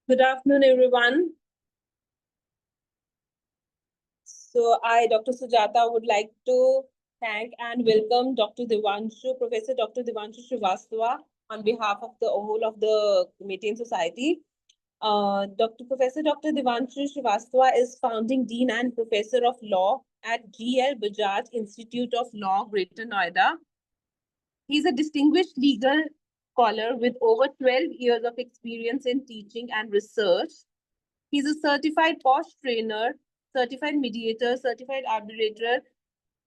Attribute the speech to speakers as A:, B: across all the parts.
A: Good afternoon, everyone. So I, Dr. Sujata, would like to thank and welcome Dr. Deevanshu, Professor Dr. Deevanshu Srivastava, on behalf of the whole of the committee and society. Professor Dr. Deevanshu Srivastava is founding Dean and Professor of Law at GL Bajaj Institute of Law, Greater Noida. He's a distinguished legal scholar with over 12 years of experience in teaching and research. He's a certified POSH trainer, certified mediator, certified arbitrator,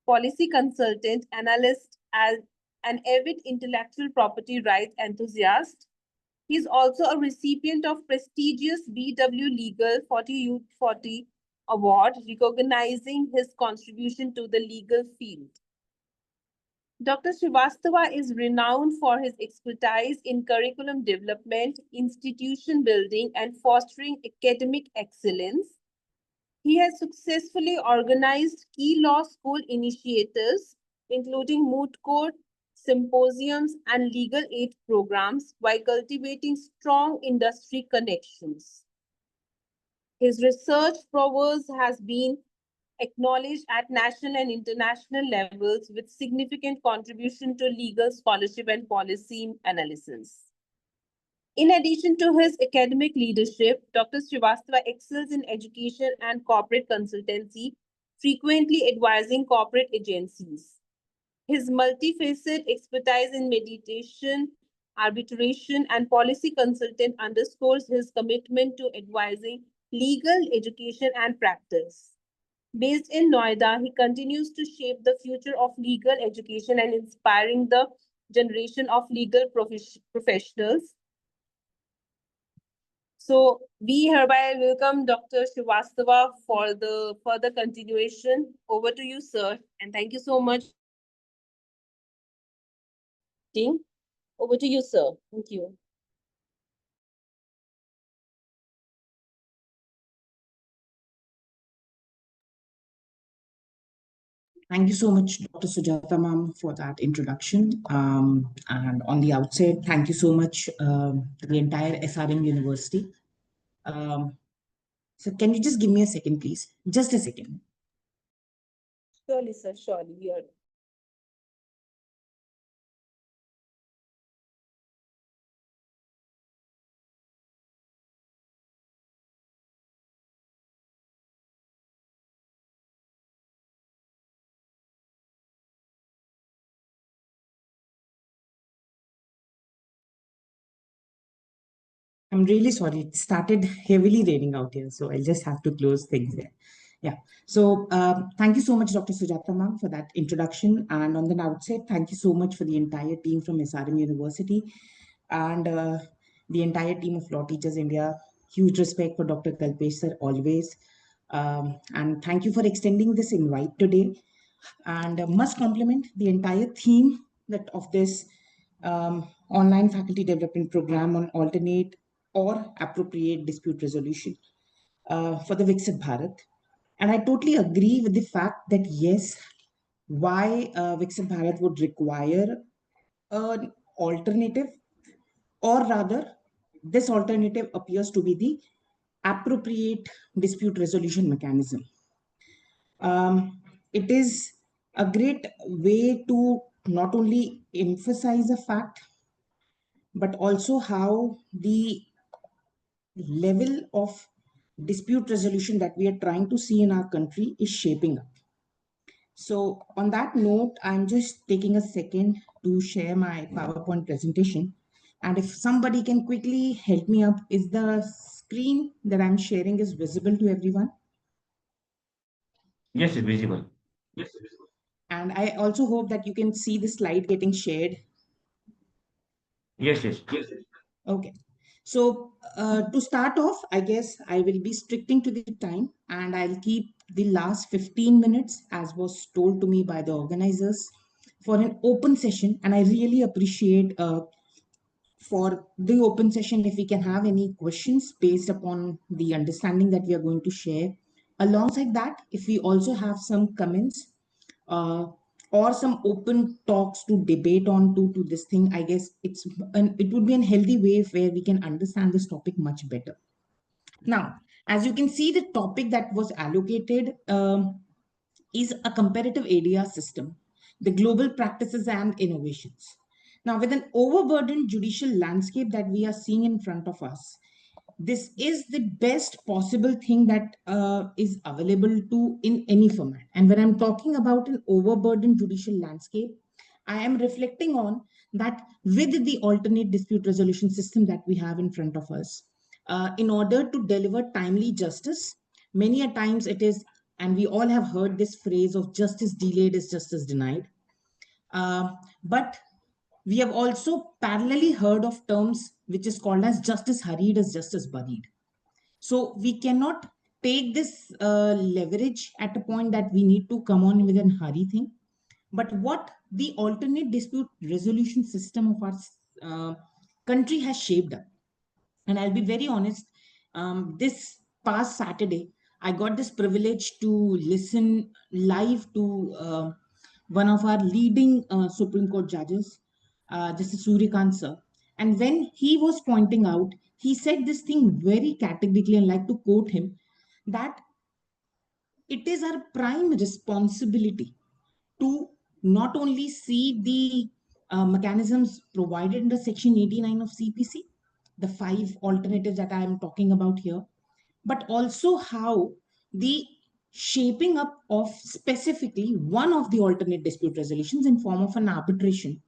A: policy consultant, analyst, as an avid intellectual property rights enthusiast. He's also a recipient of prestigious BW Legal 40U40 award, recognizing his contribution to the legal field. Dr. Srivastava is renowned for his expertise in curriculum development, institution building, and fostering academic excellence. He has successfully organized key law school initiatives, including moot court, symposiums, and legal aid programs, while cultivating strong industry connections. His research prowess has been acknowledged at national and international levels with significant contribution to legal scholarship and policy analysis. In addition to his academic leadership, Dr. Srivastava excels in education and corporate consultancy, frequently advising corporate agencies. His multifaceted expertise in mediation, arbitration, and policy consultant underscores his commitment to advising legal education and practice. Based in Noida, he continues to shape the future of legal education and inspiring the generation of legal professionals. So we hereby welcome Dr. Srivastava for the further continuation. Over to you, sir, and thank you so much. Over to you, sir. Thank you.
B: Thank you so much, Dr. Sujata ma'am, for that introduction. And on the outset, thank you so much to the entire SRM University. So can you just give me a second, please? Just a second.
A: Surely, sir, surely. We are.
B: I'm really sorry. It started heavily raining out here, so I'll just have to close things there. Yeah. So thank you so much, Dr. Sujata ma'am, for that introduction. And on the outset, thank you so much for the entire team from SRM University and the entire team of Law Teachers India. Huge respect for Dr. Kalpesh sir always. And thank you for extending this invite today. And must compliment the entire theme of this online faculty development program on alternate or appropriate dispute resolution for the Viksit Bharat. And I totally agree with the fact that yes, why Viksit Bharat would require an alternative, or rather, this alternative appears to be the appropriate dispute resolution mechanism. It is a great way to not only emphasize a fact, but also how the level of dispute resolution that we are trying to see in our country is shaping up. So on that note, I'm just taking a second to share my PowerPoint presentation. And if somebody can quickly help me up, is the screen that I'm sharing is visible to everyone?
C: Yes, it's visible.
B: Yes. And I also hope that you can see the slide getting shared.
C: Yes.
B: Okay. So to start off, I guess I will be sticking to the time and I'll keep the last 15 minutes as was told to me by the organizers for an open session. And I really appreciate for the open session if we can have any questions based upon the understanding that we are going to share. Alongside that, if we also have some comments or some open talks to debate on to this thing, I guess it would be a healthy way where we can understand this topic much better. Now, as you can see, the topic that was allocated is a comparative ADR system, the global practices and innovations. Now, with an overburdened judicial landscape that we are seeing in front of us, this is the best possible thing that is available to in any format. And when I'm talking about an overburdened judicial landscape, I am reflecting on that with the alternate dispute resolution system that we have in front of us, in order to deliver timely justice, many a times it is, and we all have heard this phrase of justice delayed is justice denied. But we have also parallelly heard of terms which is called as justice hurried as justice buried. So we cannot take this leverage at a point that we need to come on with a hurry thing. But what the alternate dispute resolution system of our country has shaped up. And I'll be very honest, this past Saturday, I got this privilege to listen live to one of our leading Supreme Court judges, Justice Suryakant sir. And when he was pointing out, he said this thing very categorically, and like to quote him, that it is our prime responsibility to not only see the mechanisms provided in the section 89 of CPC, the 5 alternatives that I am talking about here, but also how the shaping up of specifically one of the alternate dispute resolutions in form of an arbitration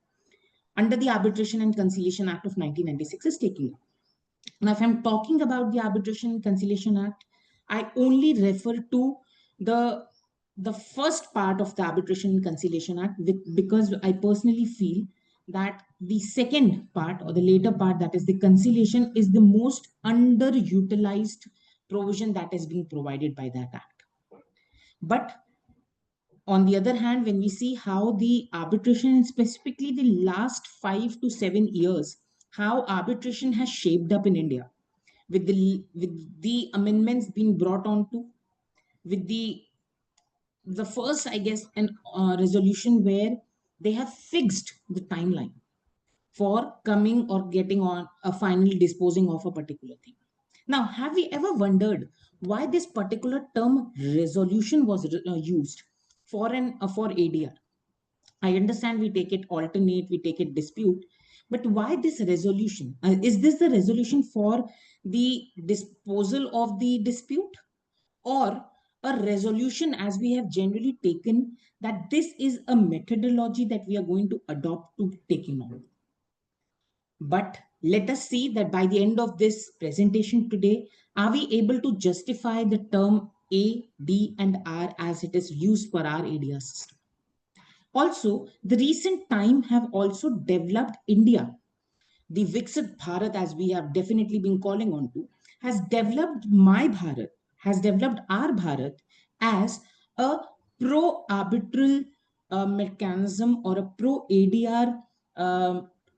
B: under the Arbitration and Conciliation Act of 1996 is taking up. Now, if I'm talking about the Arbitration and Conciliation Act, I only refer to the the first part of the Arbitration and Conciliation Act because I personally feel that the second part or the later part, that is the conciliation, is the most underutilized provision that is being provided by that act. But on the other hand, when we see how the arbitration, and specifically the last 5 to 7 years, how arbitration has shaped up in India, with the amendments being brought on to, with the first, I guess, an resolution where they have fixed the timeline for coming or getting on a final disposing of a particular thing. Now, have we ever wondered why this particular term resolution was used for ADR? I understand we take it alternate, we take it dispute, but why this resolution? Is this the resolution for the disposal of the dispute, or a resolution as we have generally taken that this is a methodology that we are going to adopt to taking on? But let us see that by the end of this presentation today, are we able to justify the term A, D, and R as it is used for our ADR system? Also, the recent time have also developed India. The Viksit Bharat, as we have definitely been calling on to, has developed my Bharat, has developed our Bharat as a pro-arbitral mechanism or a pro-ADR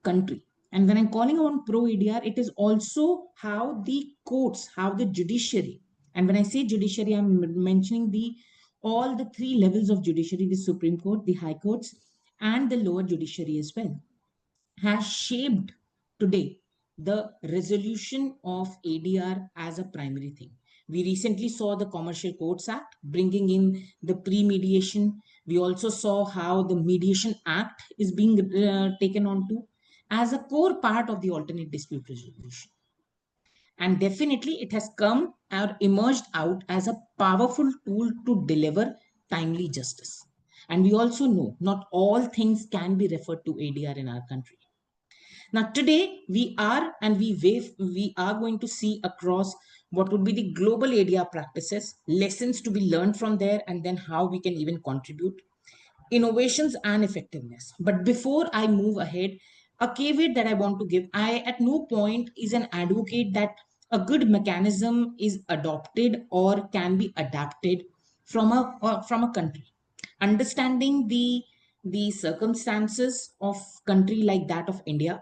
B: country. And when I'm calling on pro-ADR, it is also how the courts, how the judiciary, and when I say judiciary, I'm mentioning the all the 3 levels of judiciary, the Supreme Court, the High Courts, and the lower judiciary as well, has shaped today the resolution of ADR as a primary thing. We recently saw the Commercial Courts Act bringing in the pre-mediation. We also saw how the Mediation Act is being taken on to as a core part of the alternate dispute resolution. And definitely it has come or emerged out as a powerful tool to deliver timely justice. And we also know not all things can be referred to ADR in our country. Now, today we are going to see across what would be the global ADR practices, lessons to be learned from there, and then how we can even contribute, innovations and effectiveness. But before I move ahead, a caveat that I want to give: I at no point is an advocate that a good mechanism is adopted or can be adapted from a country. Understanding the circumstances of country like that of India,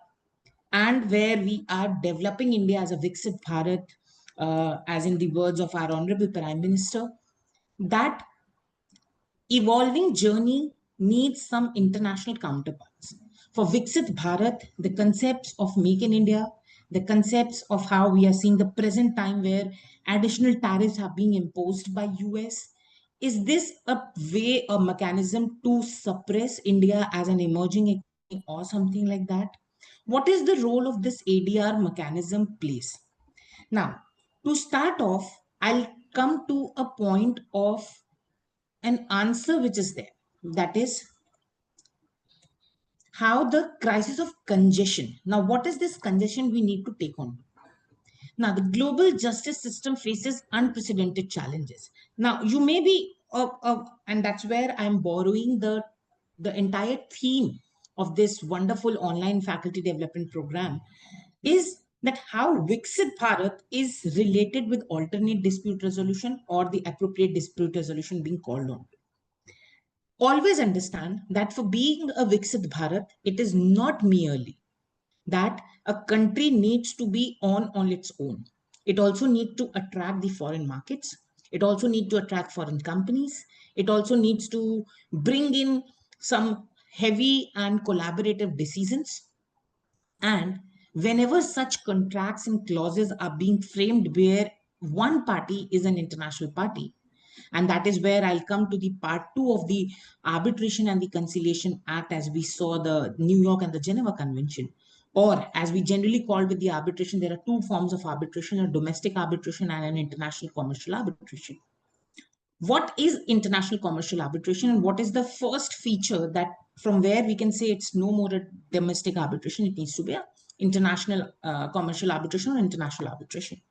B: and where we are developing India as a Viksit Bharat, as in the words of our Honorable Prime Minister, that evolving journey needs some international counterparts. For Viksit Bharat, the concepts of Make in India, the concepts of how we are seeing the present time where additional tariffs are being imposed by US. Is this a way, a mechanism to suppress India as an emerging economy or something like that? What is the role of this ADR mechanism plays? Now, to start off, I'll come to a point of an answer which is there. That is how the crisis of congestion. Now, what is this congestion we need to take on? Now, the global justice system faces unprecedented challenges. Now, you may be, and that's where I'm borrowing the entire theme of this wonderful online faculty development program, is that how Viksit Bharat is related with alternate dispute resolution or the appropriate dispute resolution being called on. Always understand that for being a Viksit Bharat, it is not merely that a country needs to be on its own. It also needs to attract the foreign markets. It also needs to attract foreign companies. It also needs to bring in some heavy and collaborative decisions. And whenever such contracts and clauses are being framed where one party is an international party, and that is where I'll come to the part two of the Arbitration and the Conciliation Act, as we saw the New York and the Geneva Convention, or as we generally call with the arbitration, there are two forms of arbitration: a domestic arbitration and an international commercial arbitration. What is international commercial arbitration, and what is the first feature that from where we can say it's no more a domestic arbitration, it needs to be a international commercial arbitration or international arbitration?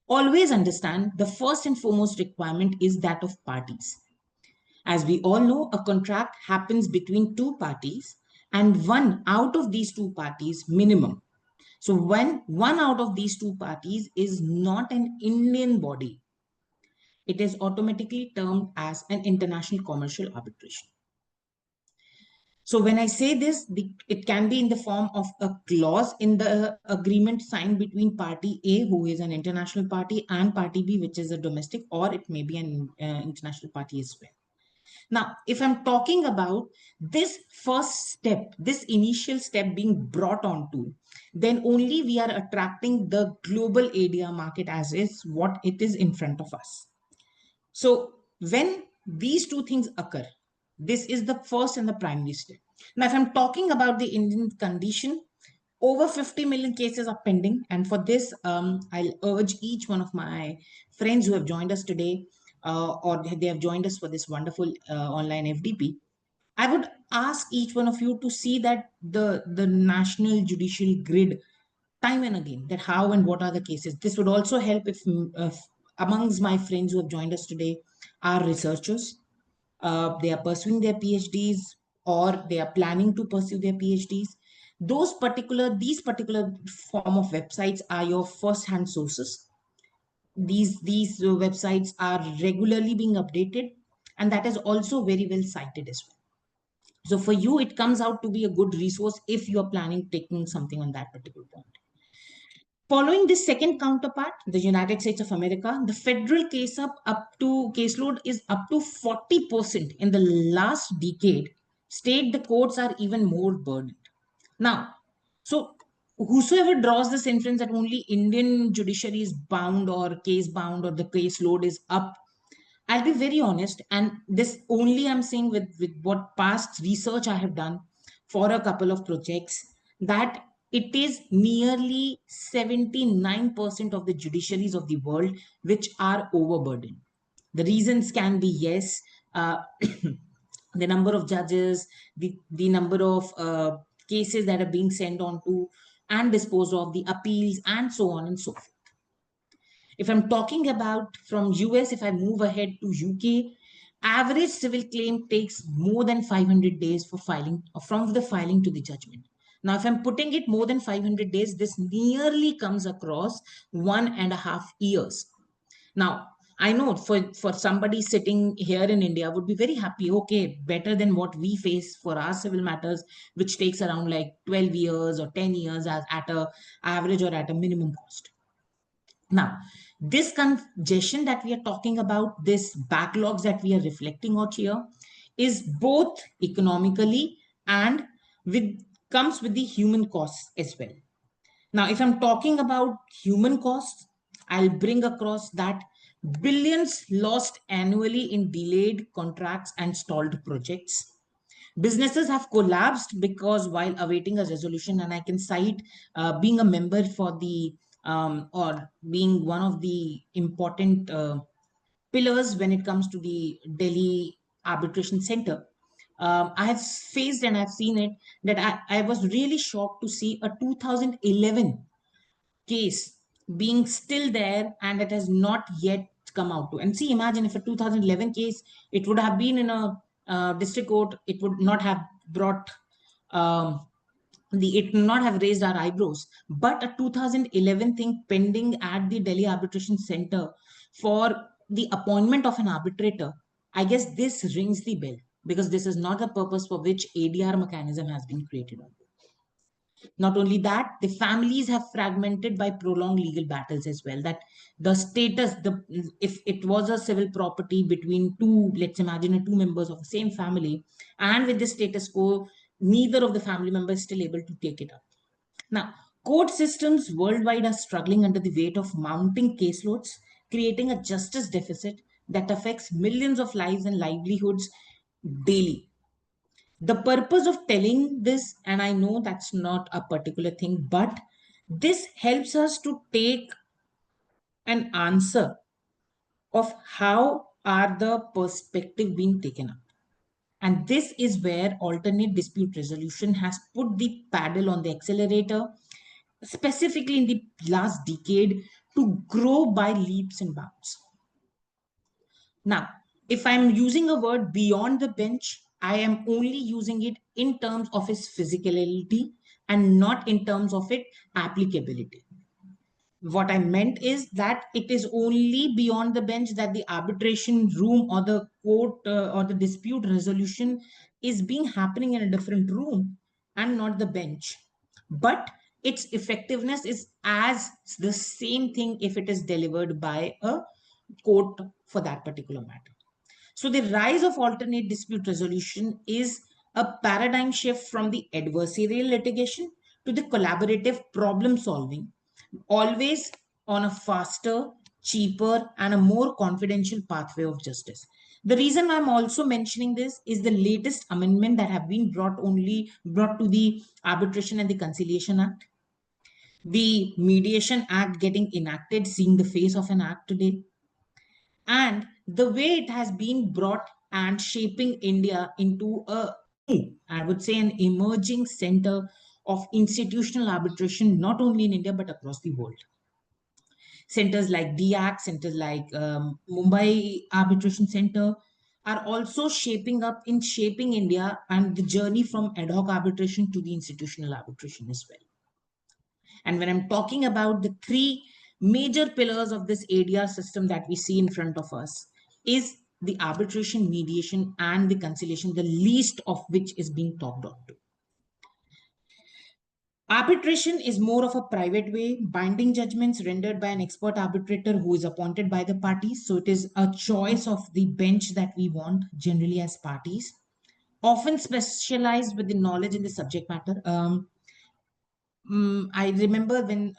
B: Always understand the first and foremost requirement is that of parties. As we all know, a contract happens between two parties, and one out of these two parties minimum. So when one out of these two parties is not an Indian body, it is automatically termed as an international commercial arbitration. So when I say this, it can be in the form of a clause in the agreement signed between party A, who is an international party, and party B, which is a domestic, or it may be an international party as well. Now, if I'm talking about this first step, this initial step being brought onto, then only we are attracting the global ADR market as is what it is in front of us. So when these two things occur, this is the first and the primary step. Now, if I'm talking about the Indian condition, over 50 million cases are pending. And for this, I'll urge each one of my friends who have joined us today, or they have joined us for this wonderful online FDP. I would ask each one of you to see that the national judicial grid time and again, that how and what are the cases. This would also help if amongst my friends who have joined us today are researchers. They are pursuing their PhDs or they are planning to pursue their PhDs. These particular form of websites are your first-hand sources. These websites are regularly being updated, and that is also very well cited as well. So for you, it comes out to be a good resource if you are planning taking something on that particular point. Following this second counterpart, the United States of America, the federal caseload is up to 40% in the last decade. State the courts are even more burdened. Now, so whosoever draws this inference that only Indian judiciary is bound or case bound or the caseload is up, I'll be very honest, and this only I'm saying with what past research I have done for a couple of projects, that it is nearly 79% of the judiciaries of the world which are overburdened. The reasons can be, yes, the number of judges, the number of cases that are being sent on to and disposed of, the appeals, and so on and so forth. If I'm talking about from US, if I move ahead to UK, average civil claim takes more than 500 days for filing, from the filing to the judgment. Now, if I'm putting it more than 500 days, this nearly comes across 1.5 years. Now, I know for somebody sitting here in India would be very happy, okay, better than what we face for our civil matters, which takes around like 12 years or 10 years as at a average or at a minimum cost. Now, this congestion that we are talking about, this backlogs that we are reflecting out here, is both economically and comes with the human costs as well. Now, if I'm talking about human costs, I'll bring across that billions lost annually in delayed contracts and stalled projects. Businesses have collapsed because while awaiting a resolution, and I can cite being a member for the or being one of the important pillars when it comes to the Delhi Arbitration Center. I have faced and I've seen it that I was really shocked to see a 2011 case being still there and it has not yet come out to. And see, imagine if a 2011 case, it would have been in a district court, it would not have brought um, it would not have raised our eyebrows. But a 2011 thing pending at the Delhi Arbitration Center for the appointment of an arbitrator, I guess this rings the bell because this is not the purpose for which ADR mechanism has been created. Not only that, the families have fragmented by prolonged legal battles as well. That the status, the if it was a civil property between two, let's imagine two members of the same family, and with the status quo, neither of the family members is still able to take it up. Now, court systems worldwide are struggling under the weight of mounting caseloads, creating a justice deficit that affects millions of lives and livelihoods daily. The purpose of telling this, and I know that's not a particular thing, but this helps us to take an answer of how are the perspective being taken up. And this is where alternate dispute resolution has put the paddle on the accelerator, specifically in the last decade, to grow by leaps and bounds. Now, if I'm using a word beyond the bench, I am only using it in terms of its physicality and not in terms of its applicability. What I meant is that it is only beyond the bench that the arbitration room or the court or the dispute resolution is being happening in a different room and not the bench. But its effectiveness is as the same thing if it is delivered by a court for that particular matter. So the rise of alternate dispute resolution is a paradigm shift from the adversarial litigation to the collaborative problem solving, always on a faster, cheaper, and a more confidential pathway of justice. The reason I'm also mentioning this is the latest amendment that have been brought to the Arbitration and the Conciliation Act. The Mediation Act getting enacted, seeing the face of an act today, and the way it has been brought and shaping India into a new, I would say, an emerging center of institutional arbitration, not only in India but across the world. Centers like DAC, centers like Mumbai Arbitration Center are also shaping up in shaping India and the journey from ad hoc arbitration to the institutional arbitration as well. And when I'm talking about the three major pillars of this ADR system that we see in front of us, is the arbitration, mediation, and the conciliation, the least of which is being talked on to. Arbitration is more of a private way, binding judgments rendered by an expert arbitrator who is appointed by the parties. So it is a choice of the bench that we want, generally as parties, often specialized with the knowledge in the subject matter. I remember when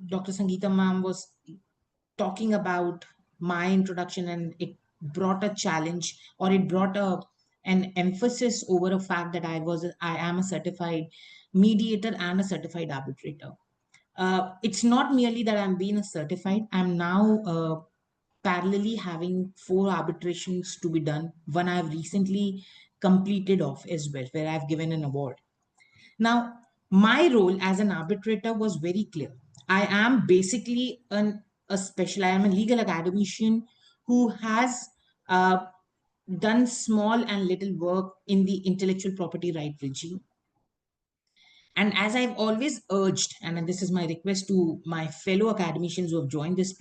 B: Dr. Sangeeta ma'am was talking about my introduction, and it brought a challenge, or it brought an emphasis over a fact that I am a certified mediator and a certified arbitrator. It's not merely that I'm being a certified. I'm now parallelly having 4 arbitrations to be done. One I've recently completed off as well, where I've given an award. Now, my role as an arbitrator was very clear. I am basically I am a legal academician who has uh, done small and little work in the intellectual property right regime. And as I've always urged, and this is my request to my fellow academicians who have joined this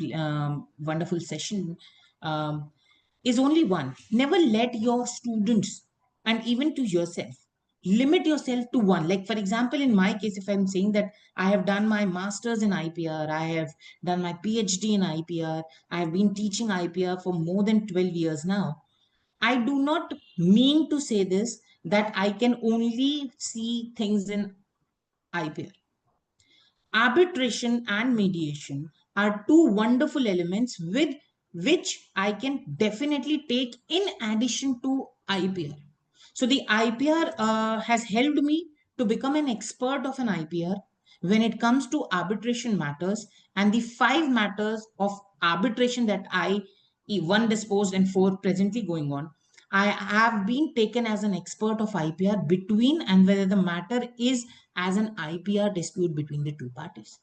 B: wonderful session, is only one. Never let your students and even to yourself limit yourself to one. Like, for example, in my case, if I'm saying that I have done my master's in IPR, I have done my PhD in IPR, I have been teaching IPR for more than 12 years now. I do not mean to say this that I can only see things in IPR. Arbitration and mediation are two wonderful elements with which I can definitely take in addition to IPR. So the IPR has helped me to become an expert of an IPR when it comes to arbitration matters, and the five matters of arbitration that I one disposed and four presently going on. I have been taken as an expert of IPR between and whether the matter is as an IPR dispute between the two parties.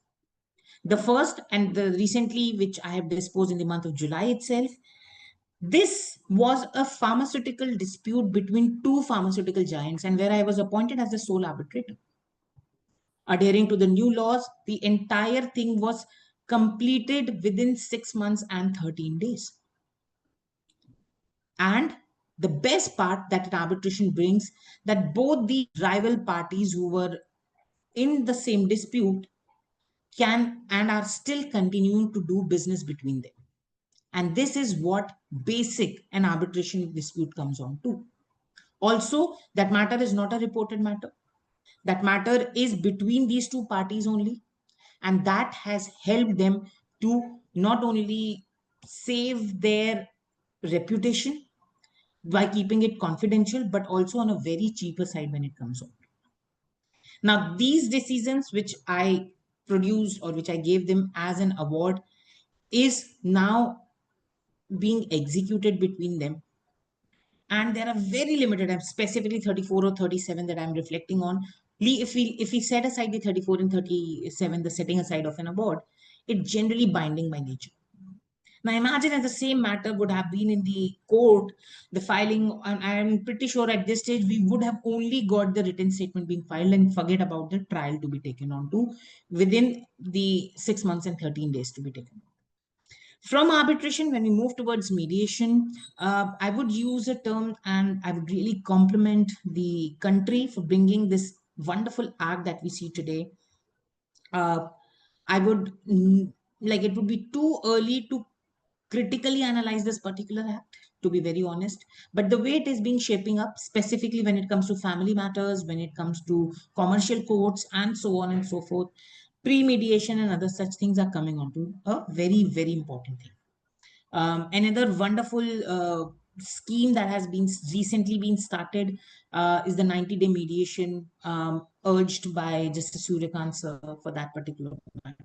B: The first and the recently, which I have disposed in the month of July itself, this was a pharmaceutical dispute between two pharmaceutical giants, and where I was appointed as the sole arbitrator. Adhering to the new laws, the entire thing was completed within 6 months and 13 days. And the best part that an arbitration brings, that both the rival parties who were in the same dispute can and are still continuing to do business between them. And this is what basic an arbitration dispute comes on to. Also, that matter is not a reported matter. That matter is between these two parties only. And that has helped them to not only save their reputation by keeping it confidential, but also on a very cheaper side when it comes on. Now, these decisions which I produced or which I gave them as an award is now being executed between them, and there are very limited. I'm specifically 34 or 37 that I'm reflecting on. If we set aside the 34 and 37, the setting aside of an award, it's generally binding by nature. Now imagine if the same matter would have been in the court, the filing, and I'm pretty sure at this stage we would have only got the written statement being filed and forget about the trial to be taken on to within the 6 months and 13 days to be taken. From arbitration, when we move towards mediation, I would use a term and I would really compliment the country for bringing this wonderful act that we see today. Uh, I would like it would be too early to critically analyze this particular act, to be very honest. But the way it is being shaping up, specifically when it comes to family matters, when it comes to commercial courts, and so on and so forth, pre-mediation and other such things are coming onto a very, very important thing. Another wonderful scheme that has been recently been started is the 90-day mediation urged by Justice Suryakant sir for that particular matter.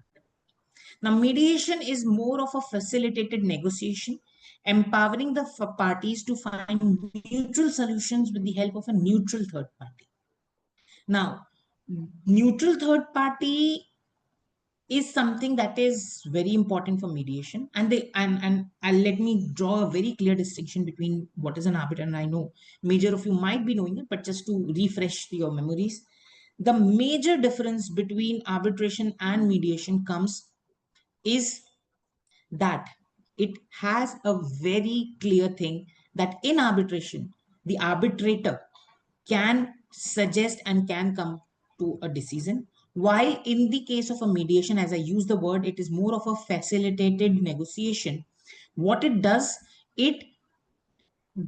B: Now, mediation is more of a facilitated negotiation, empowering the parties to find mutual solutions with the help of a neutral third party. Now, neutral third party is something that is very important for mediation, and let me draw a very clear distinction between what is an arbiter, and I know major of you might be knowing it, but just to refresh your memories, the major difference between arbitration and mediation comes is that it has a very clear thing that in arbitration the arbitrator can suggest and can come to a decision, while in the case of a mediation, as I use the word, it is more of a facilitated negotiation. What it does, it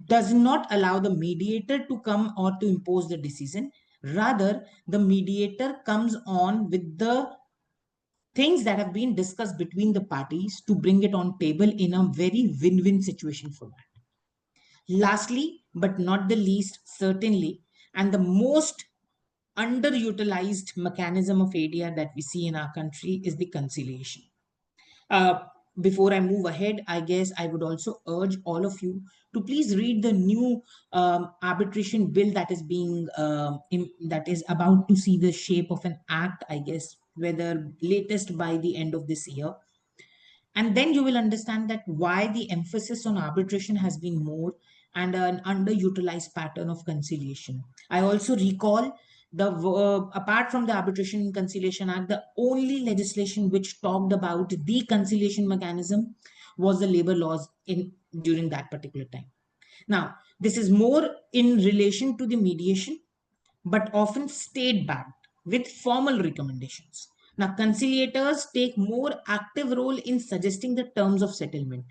B: does not allow the mediator to come or to impose the decision. Rather, the mediator comes on with the things that have been discussed between the parties to bring it on table in a very win-win situation format. Lastly, but not the least, certainly, and the most underutilized mechanism of ADR that we see in our country is the conciliation. Uh, Before I move ahead, I guess I would also urge all of you to please read the new arbitration bill that is being that is about to see the shape of an act. I guess whether latest by the end of this year, and then you will understand that why the emphasis on arbitration has been more and an underutilized pattern of conciliation. I also recall the apart from the Arbitration and Conciliation Act, the only legislation which talked about the conciliation mechanism was the labor laws in during that particular time. Now, this is more in relation to the mediation, but often state backed with formal recommendations. Now, conciliators take more active role in suggesting the terms of settlement.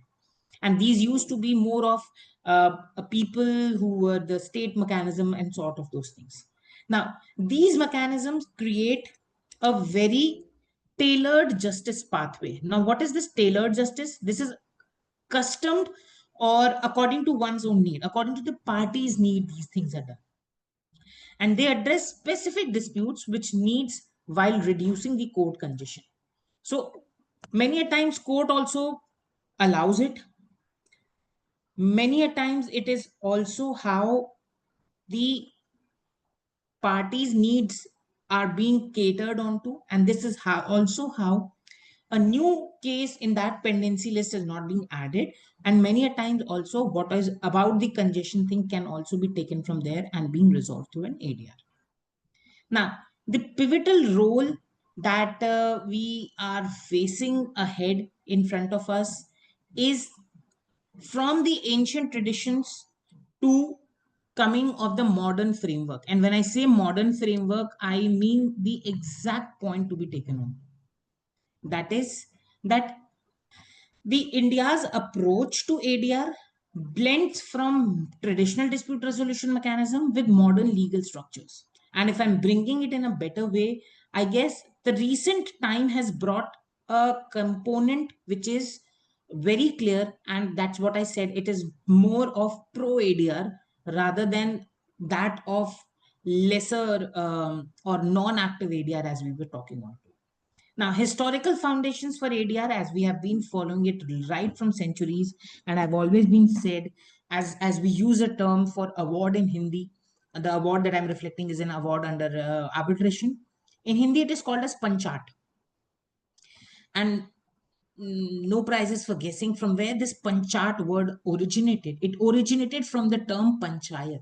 B: And these used to be more of people who were the state mechanism and sort of those things. Now, these mechanisms create a very tailored justice pathway. Now, what is this tailored justice? This is customed or according to one's own need, according to the party's need, these things are done. And they address specific disputes which needs while reducing the court congestion. So many a times court also allows it. Many a times it is also how the parties' needs are being catered onto, and this is how also how a new case in that pendency list is not being added, and many a times also what is about the congestion thing can also be taken from there and being resolved through an ADR. Now, the pivotal role that we are facing ahead in front of us is from the ancient traditions to coming of the modern framework. And when I say modern framework, I mean the exact point to be taken on. That is that the India's approach to ADR blends from traditional dispute resolution mechanism with modern legal structures. And if I'm bringing it in a better way, I guess the recent time has brought a component which is very clear, and that's what I said. It is more of pro ADR rather than that of lesser or non-active ADR as we were talking about. Now, historical foundations for ADR, as we have been following it right from centuries, and I've always been said, as we use a term for award in Hindi, the award that I'm reflecting is an award under arbitration. In Hindi, it is called as panchat. And no prizes for guessing from where this panchat word originated. It originated from the term panchayat,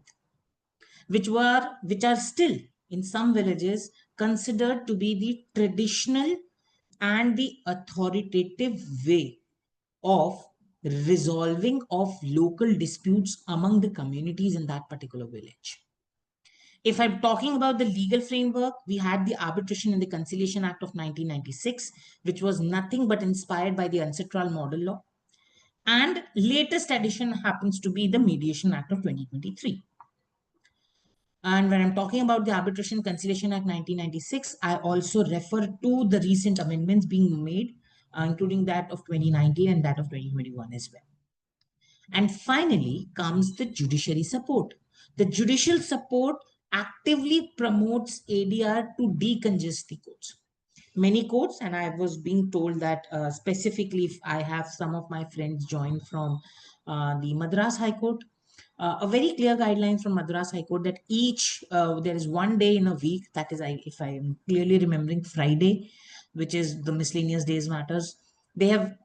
B: which are still in some villages considered to be the traditional and the authoritative way of resolving of local disputes among the communities in that particular village. If I'm talking about the legal framework, we had the Arbitration and the Conciliation Act of 1996, which was nothing but inspired by the ancestral model law. And latest addition happens to be the Mediation Act of 2023. And when I'm talking about the Arbitration Conciliation Act 1996, I also refer to the recent amendments being made, including that of 2019 and that of 2021 as well. And finally comes the judiciary support. The judicial support actively promotes ADR to decongest the courts. Many courts, and I was being told that specifically if I have some of my friends join from the Madras High Court, a very clear guideline from Madras High Court that there is one day in a week, that is, if I am clearly remembering, Friday, which is the miscellaneous days matters. They have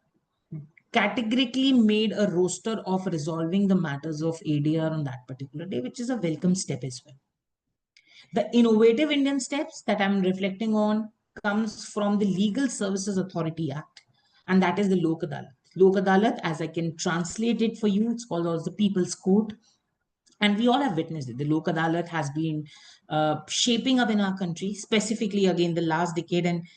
B: categorically made a roster of resolving the matters of ADR on that particular day, which is a welcome step as well. The innovative Indian steps that I'm reflecting on comes from the Legal Services Authority Act, and that is the Lok Adalat. Lok Adalat, as I can translate it for you, it's called also the People's Court. And we all have witnessed it. The Lok Adalat has been shaping up in our country, specifically again the last decade. And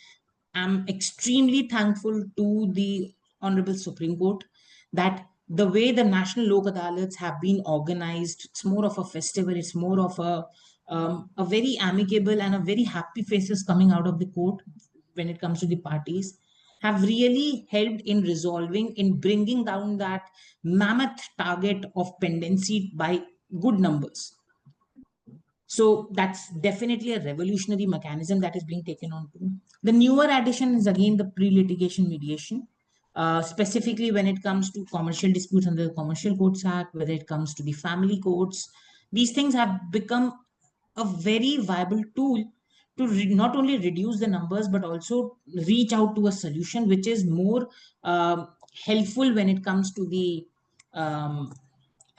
B: I'm extremely thankful to the Honorable Supreme Court that the way the National Lok Adalats have been organized, it's more of a festival, it's more of a very amicable and a very happy faces coming out of the court when it comes to the parties, have really helped in resolving, in bringing down that mammoth target of pendency by good numbers. So that's definitely a revolutionary mechanism that is being taken on to. The newer addition is again the pre-litigation mediation, specifically when it comes to commercial disputes under the Commercial Courts Act, whether it comes to the family courts. These things have become a very viable tool to not only reduce the numbers, but also reach out to a solution which is more helpful when it comes to the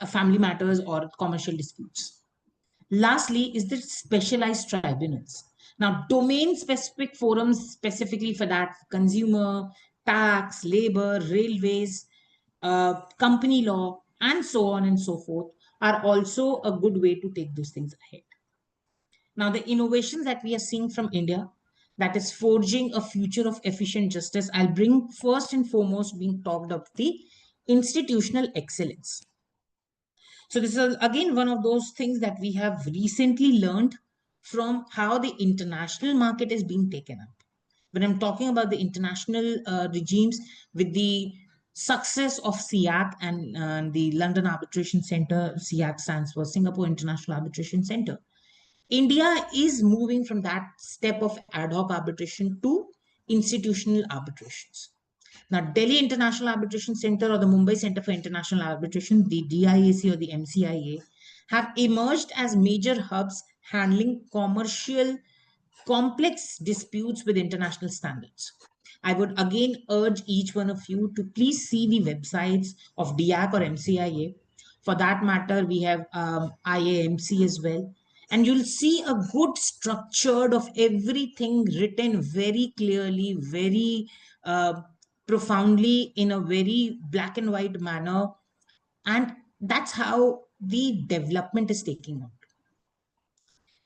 B: family matters or commercial disputes. Lastly, is the specialized tribunals. Now, domain specific forums, specifically for that, consumer, tax, labor, railways, company law, and so on and so forth, are also a good way to take those things ahead. Now, the innovations that we are seeing from India, that is forging a future of efficient justice, I'll bring first and foremost being talked of the institutional excellence. So this is again one of those things that we have recently learned from how the international market is being taken up. When I'm talking about the international regimes, with the success of SIAC and the London Arbitration Center, SIAC stands for Singapore International Arbitration Center. India is moving from that step of ad hoc arbitration to institutional arbitrations. Now, Delhi International Arbitration Center or the Mumbai Center for International Arbitration, the DIAC or the MCIA, have emerged as major hubs handling commercial complex disputes with international standards. I would again urge each one of you to please see the websites of DIAC or MCIA. For that matter, we have IAMC as well. And you'll see a good structured of everything written very clearly, very profoundly in a very black and white manner. And that's how the development is taking on.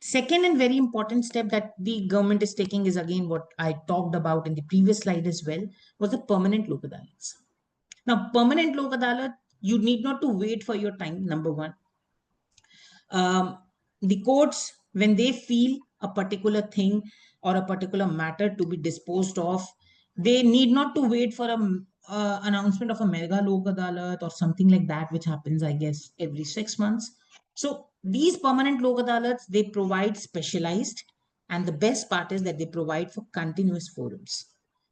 B: Second and very important step that the government is taking is again what I talked about in the previous slide as well, was the permanent lok adalats. Now, permanent lok adalat, you need not to wait for your time, number one. The courts, when they feel a particular thing or a particular matter to be disposed of, they need not to wait for a announcement of a mega lok adalat or something like that, which happens, I guess, every 6 months. So these permanent lok adalats, they provide specialized, and the best part is that they provide for continuous forums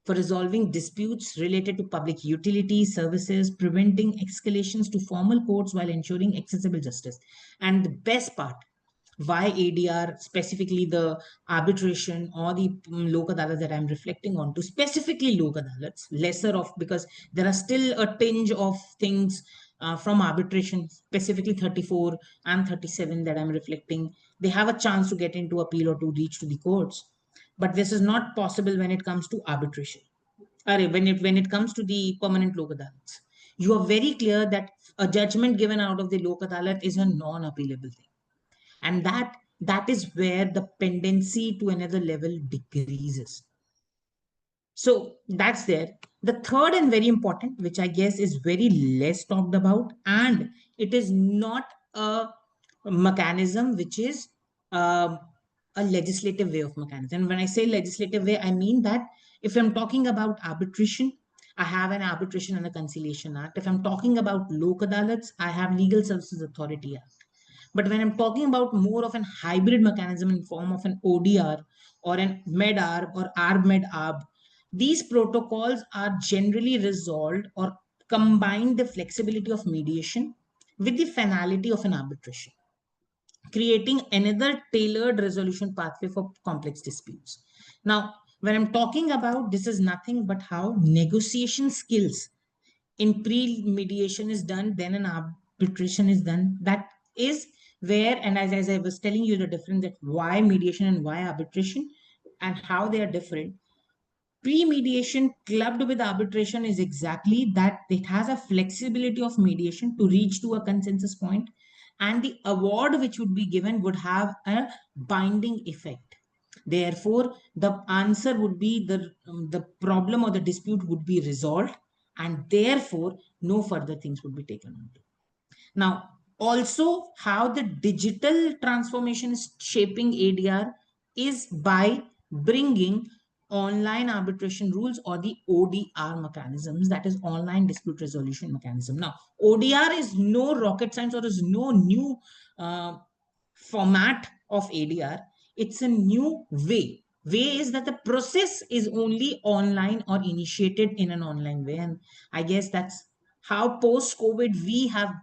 B: for resolving disputes related to public utility services, preventing escalations to formal courts while ensuring accessible justice. And the best part, why ADR, specifically the arbitration or the lok adalats that I'm reflecting on to, specifically lok adalats, lesser of, because there are still a tinge of things from arbitration, specifically 34 and 37 that I'm reflecting. They have a chance to get into appeal or to reach to the courts. But this is not possible when it comes to arbitration. When it comes to the permanent lok adalats, you are very clear that a judgment given out of the lok adalat is a non-appealable thing, and that is where the pendency to another level decreases. So that's there. The third and very important, which I guess is very less talked about, and it is not a mechanism which is a legislative way of mechanism. And when I say legislative way, I mean that if I'm talking about arbitration, I have an Arbitration and a Conciliation Act. If I'm talking about lok adalats, I have Legal Services Authority Act. But when I'm talking about more of an hybrid mechanism in form of an ODR or an MED-ARB or ARB-MED-ARB, these protocols are generally resolved or combine the flexibility of mediation with the finality of an arbitration, creating another tailored resolution pathway for complex disputes. Now, when I'm talking about, this is nothing but how negotiation skills in pre-mediation is done, then an arbitration is done. That is where, and as I was telling you the difference, that why mediation and why arbitration and how they are different. Pre-mediation clubbed with arbitration is exactly that it has a flexibility of mediation to reach to a consensus point, and the award which would be given would have a binding effect. Therefore, the answer would be the problem or the dispute would be resolved, and therefore no further things would be taken on. Now, also how the digital transformation is shaping ADR is by bringing online arbitration rules or the ODR mechanisms, that is online dispute resolution mechanism. Now, ODR is no rocket science or is no new format of ADR. It's a new way. Way is that the process is only online or initiated in an online way. And I guess that's how post-COVID we have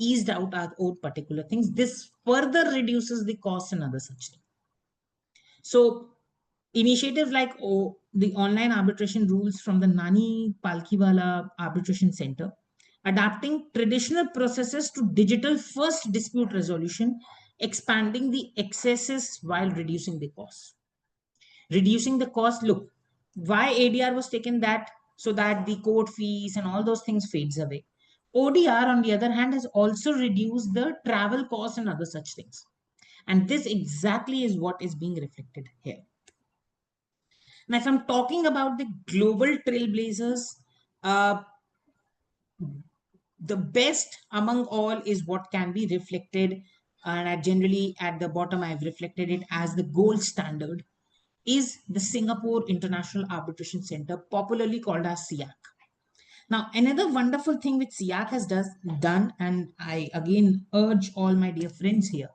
B: eased out our own particular things. This further reduces the cost and other such things. So initiatives like the online arbitration rules from the Nani Palkhiwala Arbitration Center, adapting traditional processes to digital first dispute resolution, expanding the excesses while reducing the cost. Reducing the cost, look, why ADR was taken, that so that the court fees and all those things fades away. ODR, on the other hand, has also reduced the travel costs and other such things. And this exactly is what is being reflected here. Now, if I'm talking about the global trailblazers, uh, the best among all is what can be reflected, and I generally at the bottom I've reflected it as the gold standard, is the Singapore International Arbitration Center, popularly called as SIAC. Now, another wonderful thing which SIAC has done, and I again urge all my dear friends here,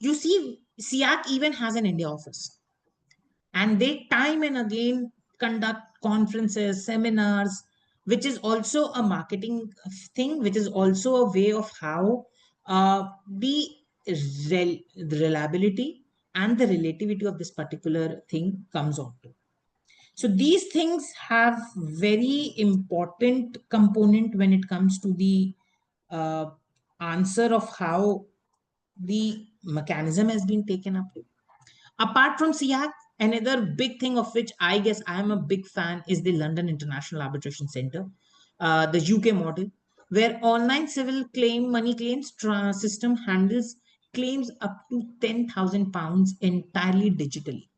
B: you see, SIAC even has an India office, and they time and again conduct conferences, seminars, which is also a marketing thing, which is also a way of how the the reliability and the relativity of this particular thing comes on to. So these things have very important component when it comes to the uh, answer of how the mechanism has been taken up. Apart from SIAC, another big thing of which I guess I am a big fan is the London International Arbitration Centre, the UK model, where online civil claim money claims system handles claims up to £10,000 entirely digitally.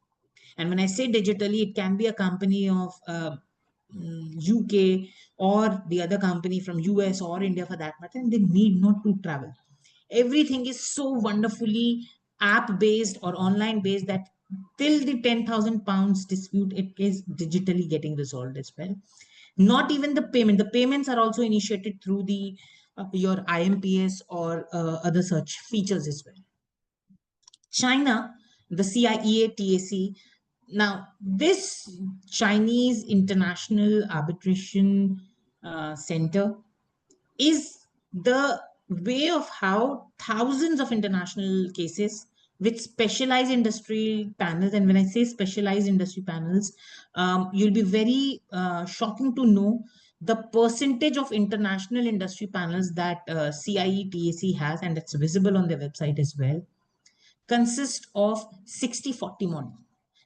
B: And when I say digitally, it can be a company of UK or the other company from US or India for that matter, and they need not to travel. Everything is so wonderfully app based or online based that till the £10,000 dispute, it is digitally getting resolved as well. Not even the payment. The payments are also initiated through the your IMPS or other such features as well. China, the CIEA TAC. Now, this Chinese International Arbitration Center is the way of how thousands of international cases with specialized industry panels, and when I say specialized industry panels, you'll be very shocking to know the percentage of international industry panels that CIETAC has, and that's visible on their website as well, consist of 60-40 model.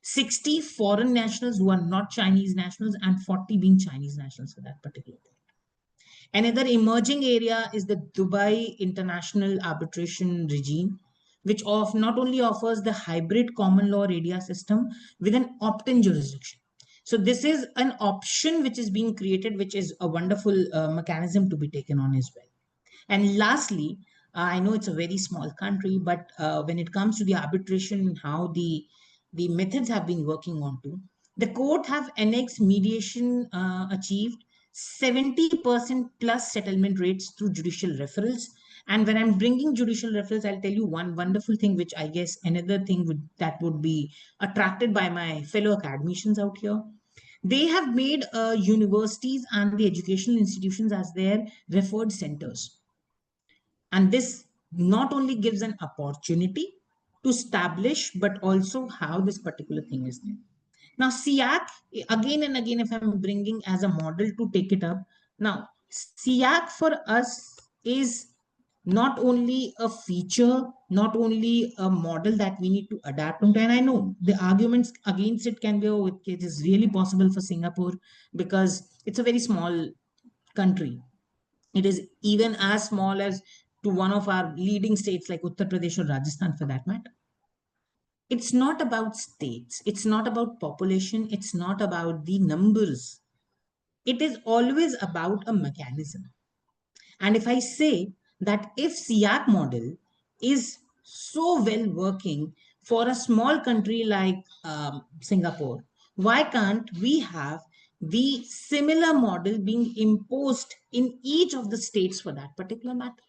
B: 60 foreign nationals who are not Chinese nationals and 40 being Chinese nationals for that particular thing. Another emerging area is the Dubai International Arbitration Regime, which not only offers the hybrid common law ADR system with an opt-in jurisdiction. So this is an option which is being created, which is a wonderful mechanism to be taken on as well. And lastly, I know it's a very small country, but when it comes to the arbitration and how the methods have been working on to, the court have annexed mediation achieved 70% plus settlement rates through judicial referrals. And when I'm bringing judicial referrals, I'll tell you one wonderful thing, which I guess another thing that would be attracted by my fellow academicians out here. They have made universities and the educational institutions as their referred centers. And this not only gives an opportunity to establish, but also how this particular thing is there. Now, SIAC, again and again, if I'm bringing as a model to take it up, now, SIAC for us is not only a feature, not only a model that we need to adapt to. And I know the arguments against it can be, oh, it is really possible for Singapore because it's a very small country. It is even as small as to one of our leading states like Uttar Pradesh or Rajasthan for that matter. It's not about states, it's not about population, it's not about the numbers. It is always about a mechanism. And if I say that if SIAC model is so well working for a small country like Singapore, why can't we have the similar model being imposed in each of the states for that particular matter?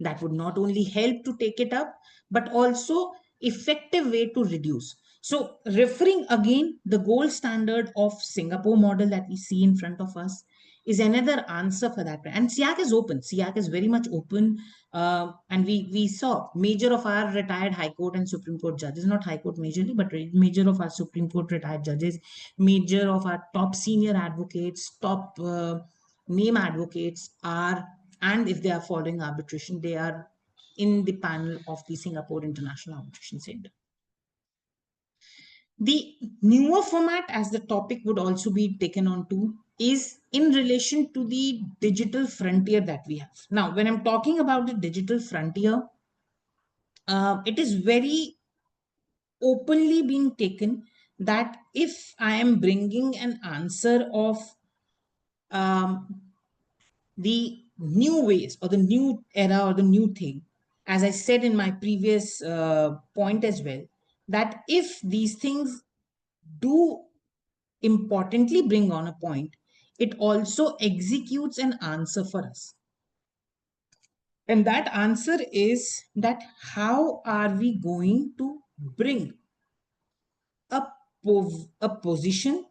B: That would not only help to take it up, but also effective way to reduce. So referring again, the gold standard of Singapore model that we see in front of us is another answer for that. And SIAC is open. SIAC is very much open. And we saw major of our retired High Court and Supreme Court judges, not High Court majorly, but major of our Supreme Court retired judges, major of our top senior advocates, top name advocates are, and if they are following arbitration, they are in the panel of the Singapore International Arbitration Center. The newer format, as the topic would also be taken on to, is in relation to the digital frontier that we have. Now, when I'm talking about the digital frontier, it is very openly being taken that if I am bringing an answer of the new ways or the new era or the new thing, as I said in my previous point as well, that if these things do importantly bring on a point, it also executes an answer for us. And that answer is that how are we going to bring a, a position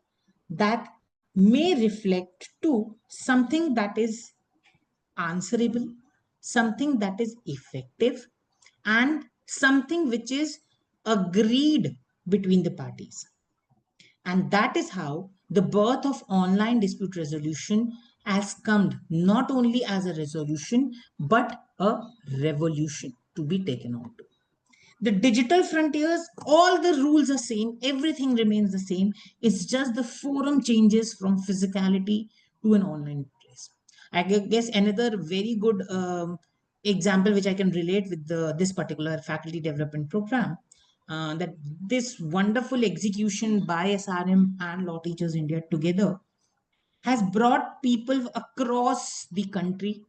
B: that may reflect to something that is answerable, something that is effective, and something which is agreed between the parties. And that is how the birth of online dispute resolution has come not only as a resolution but a revolution to be taken on to. The digital frontiers, all the rules are same, everything remains the same. It's just the forum changes from physicality to an online place. I guess another very good example which I can relate with this particular faculty development program, that this wonderful execution by SRM and Law Teachers India together has brought people across the country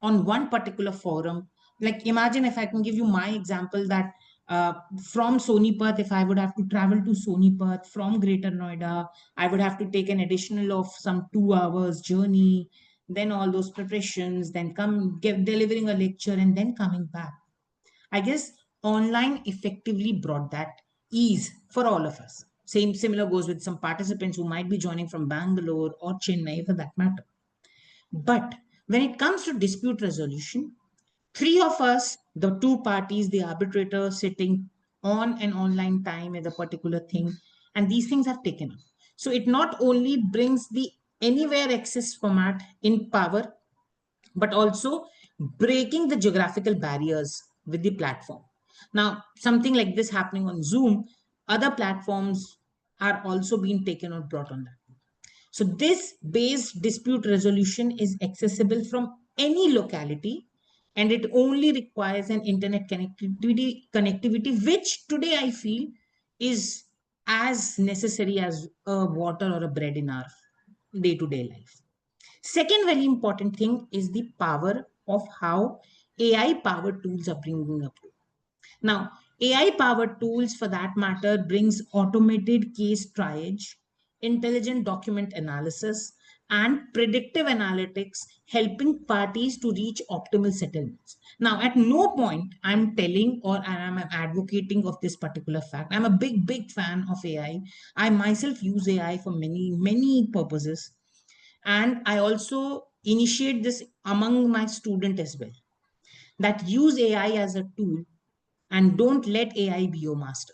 B: on one particular forum. Like, imagine if I can give you my example that from Sonipat, if I would have to travel to Sonipat from Greater Noida, I would have to take an additional of some 2 hours journey, then all those preparations, then delivering a lecture, and then coming back. I guess online effectively brought that ease for all of us. Similar goes with some participants who might be joining from Bangalore or Chennai for that matter. But when it comes to dispute resolution, three of us, the two parties, the arbitrator sitting on an online time with a particular thing, and these things have taken up. So it not only brings the anywhere access format in power, but also breaking the geographical barriers with the platform. Now, something like this happening on Zoom, other platforms are also being taken or brought on that. So this based dispute resolution is accessible from any locality, and it only requires an internet connectivity, which today I feel is as necessary as a water or a bread in our day-to-day life. Second very important thing is the power of how AI powered tools are bringing up. Now, AI powered tools for that matter brings automated case triage, intelligent document analysis, and predictive analytics, helping parties to reach optimal settlements. Now, at no point I'm telling or I'm advocating of this particular fact. I'm a big fan of AI. I myself use AI for many purposes, and I also initiate this among my student as well, that use AI as a tool and don't let AI be your master.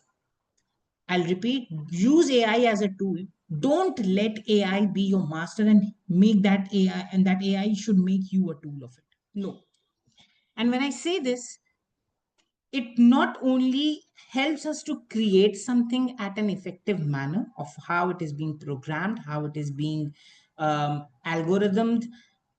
B: I'll repeat, use AI as a tool. Don't let AI be your master and make that AI, and that AI should make you a tool of it. No. And when I say this, it not only helps us to create something at an effective manner of how it is being programmed, how it is being algorithmed,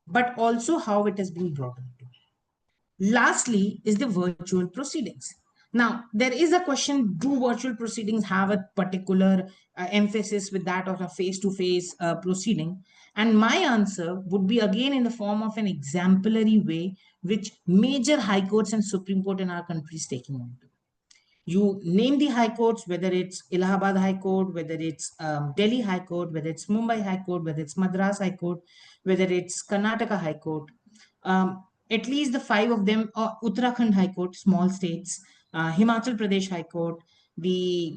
B: but also how it has been brought into. Lastly is the virtual proceedings. Now, there is a question, do virtual proceedings have a particular emphasis with that of a face-to-face proceeding? And my answer would be again in the form of an exemplary way, which major high courts and Supreme Court in our country is taking on to. You name the high courts, whether it's Allahabad High Court, whether it's Delhi High Court, whether it's Mumbai High Court, whether it's Madras High Court, whether it's Karnataka High Court, at least the five of them, Uttarakhand High Court, small states, Himachal Pradesh High Court, the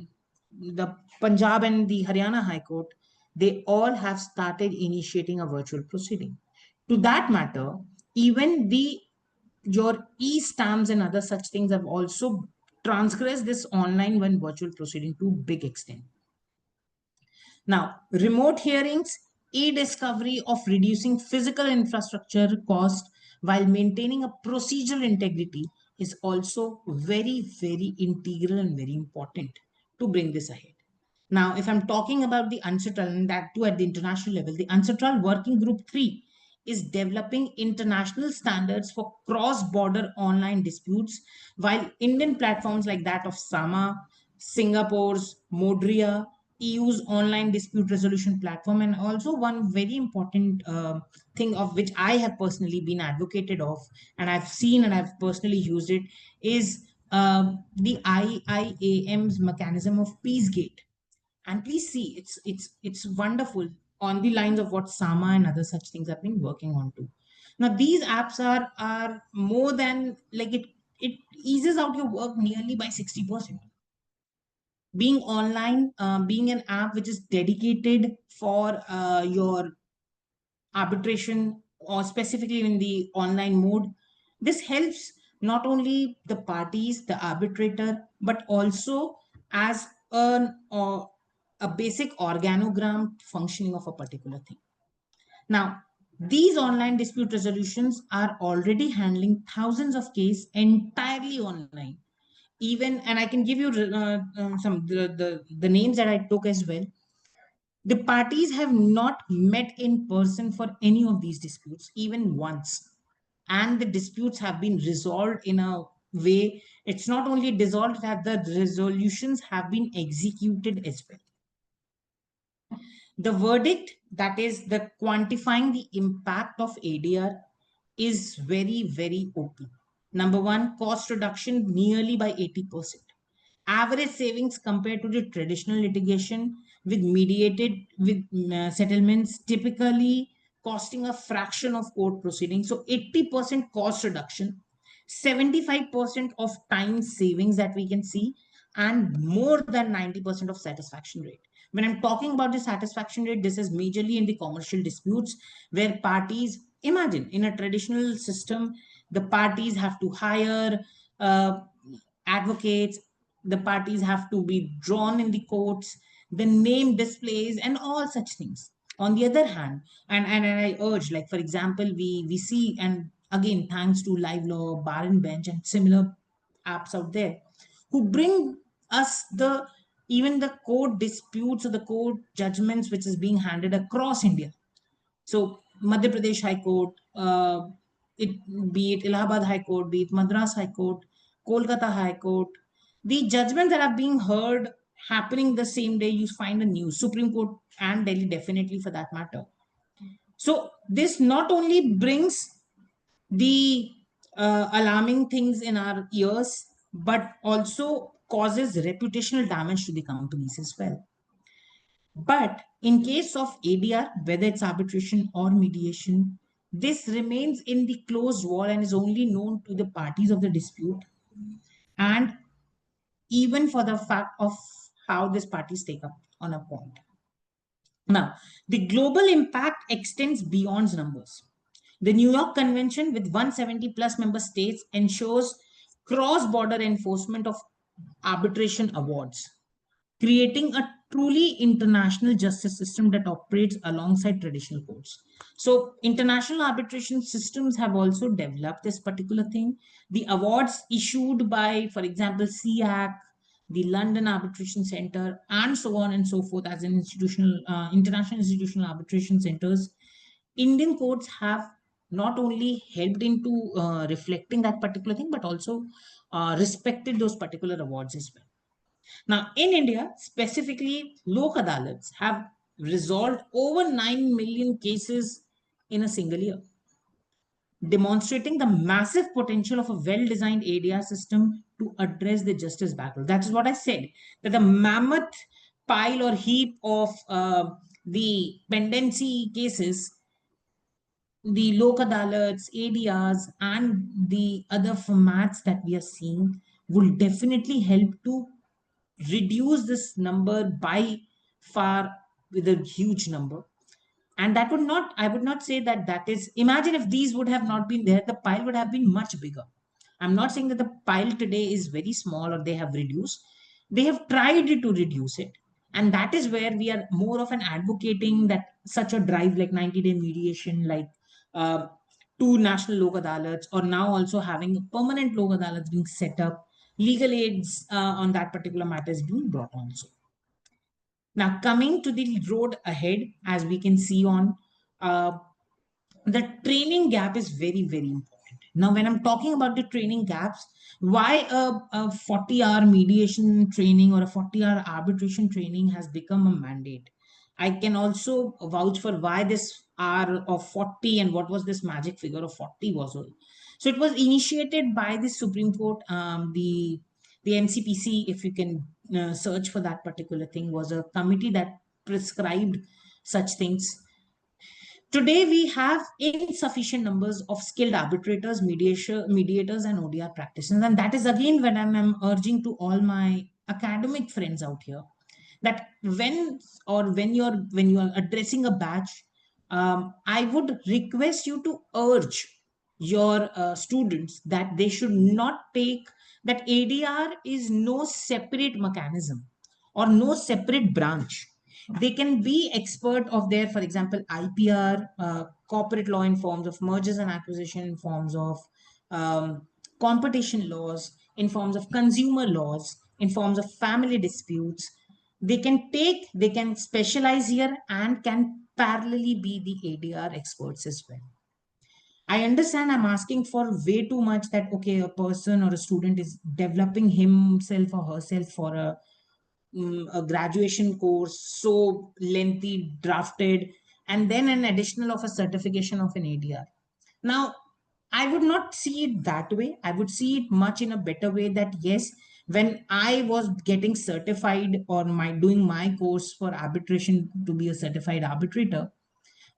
B: Punjab and the Haryana High Court, they all have started initiating a virtual proceeding. To that matter, even your e-stamps and other such things have also transgressed this online when virtual proceeding to big extent. Now, remote hearings, e-discovery of reducing physical infrastructure cost while maintaining a procedural integrity is also very integral and very important to bring this ahead. Now, if I'm talking about the UNCITRAL, and that too at the international level, the UNCITRAL Working Group 3 is developing international standards for cross-border online disputes, while Indian platforms like that of SAMA, Singapore's Modria, EU's online dispute resolution platform, and also one very important thing of which I have personally been advocated of, and I've seen and I've personally used it, is the IIAM's mechanism of Peacegate. And please see, it's wonderful on the lines of what Sama and other such things have been working on too. Now these apps are more than like it eases out your work nearly by 60%. Being online, being an app which is dedicated for your arbitration or specifically in the online mode, this helps not only the parties, the arbitrator, but also as a basic organogram functioning of a particular thing. Now, these online dispute resolutions are already handling thousands of cases entirely online. Even, and I can give you some the names that I took as well. The parties have not met in person for any of these disputes, even once. And the disputes have been resolved in a way, it's not only dissolved, that the resolutions have been executed as well. The verdict, that is the quantifying the impact of ADR, is very, very open. Number one, cost reduction nearly by 80%. Average savings compared to the traditional litigation with mediated with settlements typically costing a fraction of court proceedings. So 80% cost reduction, 75% of time savings that we can see, and more than 90% of satisfaction rate. When I'm talking about the satisfaction rate, this is majorly in the commercial disputes where parties, imagine in a traditional system, the parties have to hire advocates, the parties have to be drawn in the courts, the name displays, and all such things. On the other hand, and I urge, like for example, we see, and again, thanks to Live Law, Bar and Bench, and similar apps out there, who bring us the even the court disputes or the court judgments which is being handed across India. So Madhya Pradesh High Court, be it Allahabad High Court, be it Madras High Court, Kolkata High Court, the judgments that are being heard happening the same day, you find a news. Supreme Court and Delhi, definitely for that matter. So this not only brings the alarming things in our ears, but also causes reputational damage to the companies as well. But in case of ADR, whether it's arbitration or mediation, this remains in the closed wall and is only known to the parties of the dispute, and even for the fact of how these parties take up on a point. Now, the global impact extends beyond numbers. The New York Convention, with 170 plus member states, ensures cross border enforcement of arbitration awards, creating a truly international justice system that operates alongside traditional courts. So, international arbitration systems have also developed this particular thing. The awards issued by, for example, SEAC, the London Arbitration Center, and so on and so forth, as an institutional, international institutional arbitration centers, Indian courts have not only helped into reflecting that particular thing, but also respected those particular awards as well. Now, in India, specifically, Lok Adalats have resolved over 9 million cases in a single year, demonstrating the massive potential of a well designed ADR system to address the justice battle. That is what I said, that the mammoth pile or heap of the pendency cases, the Lok Adalats, ADRs, and the other formats that we are seeing will definitely help to reduce this number by far with a huge number. And that would not, I would not say that that is, imagine if these would have not been there, the pile would have been much bigger. I'm not saying that the pile today is very small or they have reduced. They have tried to reduce it. And that is where we are more of an advocating that such a drive like 90-day mediation, like uh, two national Lok Adalats, or now also having a permanent Lok Adalats being set up, legal aids on that particular matter is being brought on. So now, coming to the road ahead, as we can see on, uh, the training gap is very, very important. Now, when I'm talking about the training gaps, why a 40-hour mediation training or a 40-hour arbitration training has become a mandate. I can also vouch for why this hour of 40 and what was this magic figure of 40 was all. So it was initiated by the Supreme Court. The MCPC, if you can search for that particular thing, was a committee that prescribed such things. Today, we have insufficient numbers of skilled arbitrators, mediators, and ODR practitioners. And that is again when I'm urging to all my academic friends out here that when you are addressing a batch, I would request you to urge your students that they should not take that ADR is no separate mechanism or no separate branch. They can be expert of their, for example, IPR, corporate law in forms of mergers and acquisition, in forms of competition laws, in forms of consumer laws, in forms of family disputes. They can specialize here and can parallelly be the ADR experts as well. I understand I'm asking for way too much, that, okay, a person or a student is developing himself or herself for a graduation course so lengthy, drafted, and then an additional of a certification of an ADR. Now, I would not see it that way. I would see it much in a better way that, yes, when I was getting certified or doing my course for arbitration to be a certified arbitrator,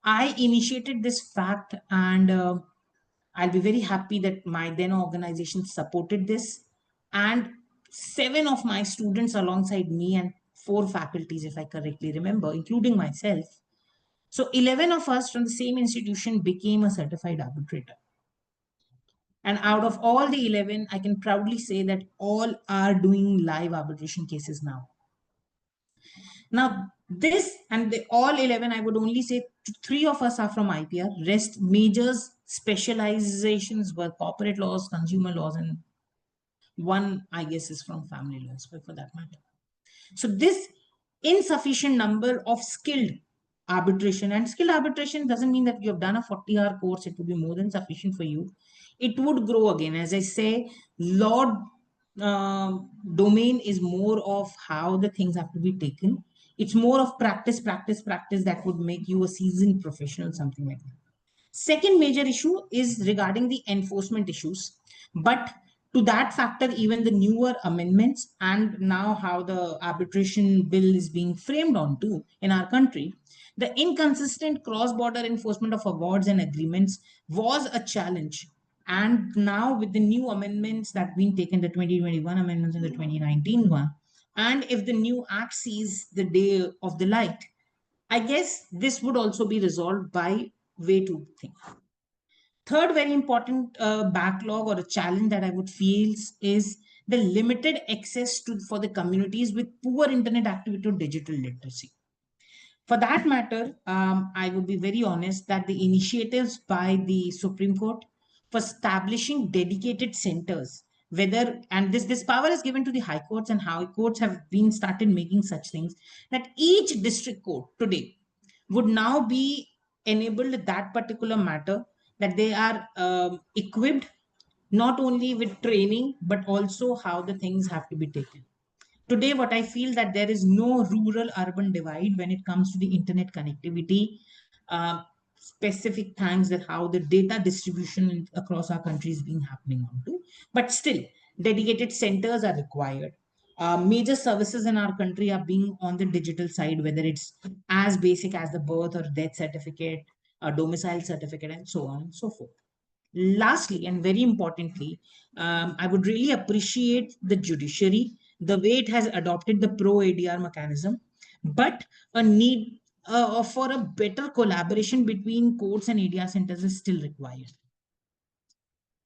B: I initiated this fact, and I'll be very happy that my then organization supported this. And 7 of my students alongside me and 4 faculties, if I correctly remember, including myself. So 11 of us from the same institution became a certified arbitrator. And out of all the 11, I can proudly say that all are doing live arbitration cases now. Now, this and all 11, I would only say 3 of us are from IPR. Rest majors specializations were corporate laws, consumer laws, and one, I guess, is from family laws, but for that matter. So this insufficient number of skilled arbitration, and skilled arbitration doesn't mean that you have done a 40-hour course, it would be more than sufficient for you. It would grow again. As I say, law domain is more of how the things have to be taken. It's more of practice that would make you a seasoned professional, something like that. Second major issue is regarding the enforcement issues. But to that factor, even the newer amendments and now how the arbitration bill is being framed onto in our country, the inconsistent cross-border enforcement of awards and agreements was a challenge. And now with the new amendments that have been taken, the 2021 amendments and the 2019 one, and if the new act sees the day of the light, I guess this would also be resolved by way to think. Third, very important backlog or a challenge that I would feel is the limited access to for the communities with poor internet activity or digital literacy. For that matter, I would be very honest that the initiatives by the Supreme Court for establishing dedicated centers, whether and this power is given to the high courts, and high courts have been started making such things that each district court today would now be enabled that particular matter, that they are equipped not only with training but also how the things have to be taken. Today, what I feel that there is no rural urban divide when it comes to the internet connectivity. Specific things that how the data distribution across our country is being happening on to, but still dedicated centers are required. Major services in our country are being on the digital side, whether it's as basic as the birth or death certificate, a domicile certificate, and so on and so forth. Lastly, and very importantly, I would really appreciate the judiciary, the way it has adopted the pro ADR mechanism, but a need for a better collaboration between courts and ADR centers is still required.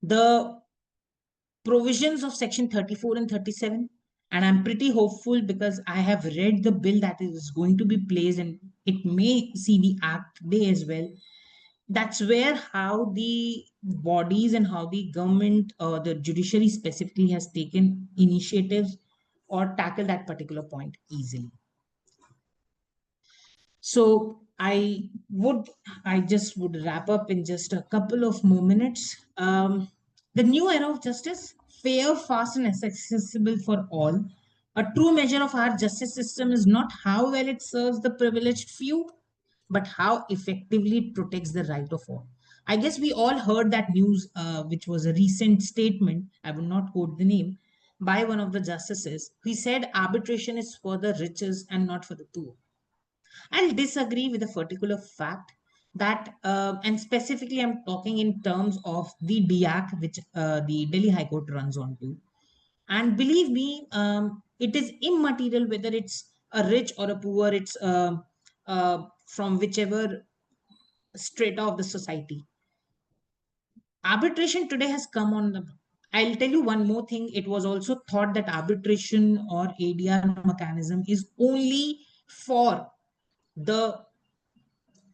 B: The provisions of section 34 and 37, and I'm pretty hopeful because I have read the bill that is going to be placed and it may see the act day as well. That's where how the bodies and how the government or the judiciary specifically has taken initiatives or tackle that particular point easily. So I just would wrap up in just a couple of more minutes. The new era of justice, fair, fast, and accessible for all. A true measure of our justice system is not how well it serves the privileged few, but how effectively it protects the right of all. I guess we all heard that news, which was a recent statement. I will not quote the name, by one of the justices. He said arbitration is for the riches and not for the poor. I'll disagree with a particular fact that, and specifically, I'm talking in terms of the DIAC, which the Delhi High Court runs on to. And believe me, it is immaterial whether it's a rich or a poor, it's from whichever strata of the society. Arbitration today has come on the. I'll tell you one more thing. It was also thought that arbitration or ADR mechanism is only for the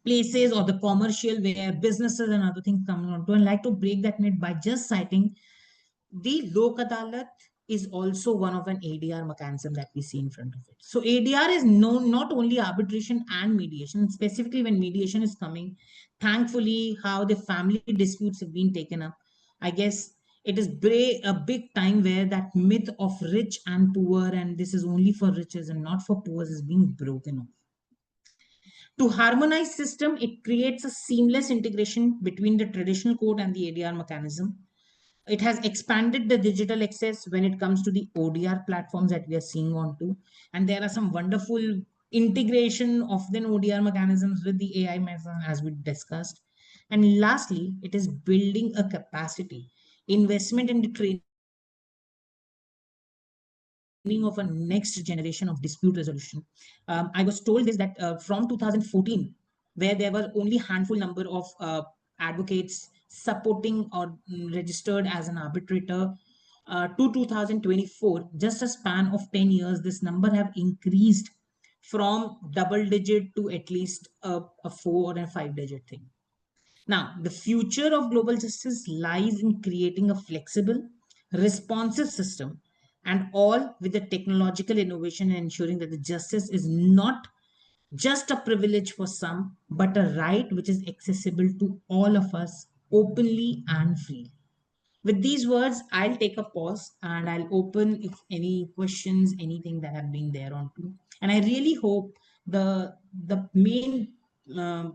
B: places or the commercial where businesses and other things come on to. And like to break that myth by just citing the Lok Adalat is also one of an ADR mechanism that we see in front of it. So ADR is known not only arbitration and mediation, specifically when mediation is coming. Thankfully, how the family disputes have been taken up. I guess it is a big time where that myth of rich and poor and this is only for riches and not for poor is being broken off. To harmonize system, it creates a seamless integration between the traditional code and the ADR mechanism. It has expanded the digital access when it comes to the ODR platforms that we are seeing onto. And there are some wonderful integration of the ODR mechanisms with the AI method as we discussed. And lastly, it is building a capacity, investment in the training of a next generation of dispute resolution. I was told this that from 2014, where there were only handful number of advocates supporting or registered as an arbitrator, to 2024, just a span of 10 years, this number have increased from double digit to at least a 4 and 5 digit thing. Now, the future of global justice lies in creating a flexible, responsive system, and all with the technological innovation and ensuring that the justice is not just a privilege for some, but a right which is accessible to all of us openly and freely. With these words, I'll take a pause and I'll open if any questions, anything that have been there on to. And I really hope the main uh,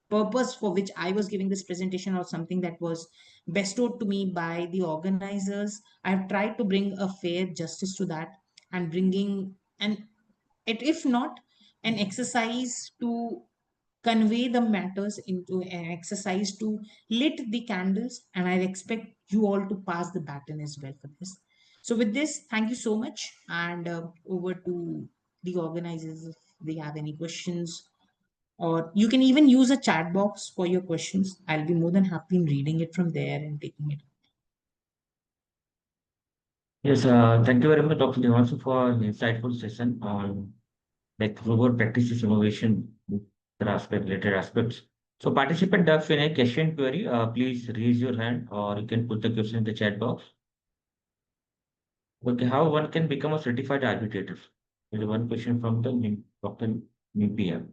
B: purpose for which I was giving this presentation or something that was bestowed to me by the organizers. I've tried to bring a fair justice to that and bringing an, if not an exercise to convey the matters into an exercise to lit the candles, and I expect you all to pass the baton as well for this. So with this, thank you so much, and over to the organizers if they have any questions, or you can even use a chat box for your questions. I'll be more than happy in reading it from there and taking it.
C: Yes, thank you very much, Dr. Deevanshu, for an insightful session on like robot practices innovation, the aspect, related aspects. So participant have any question query, please raise your hand or you can put the question in the chat box. Okay, how one can become a certified arbitrator? There is one question from the Dr. Nimpia.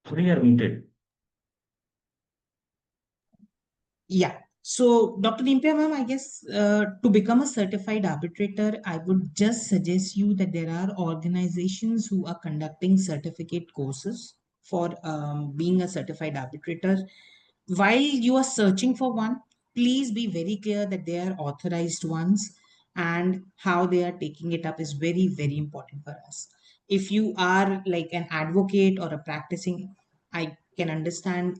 C: Sorry, you are muted.
B: Yeah. So, Dr. Nimpia ma'am, I guess to become a certified arbitrator, I would just suggest you that there are organizations who are conducting certificate courses for being a certified arbitrator. While you are searching for one, please be very clear that they are authorized ones, and how they are taking it up is very, very important for us. If you are like an advocate or a practicing, I can understand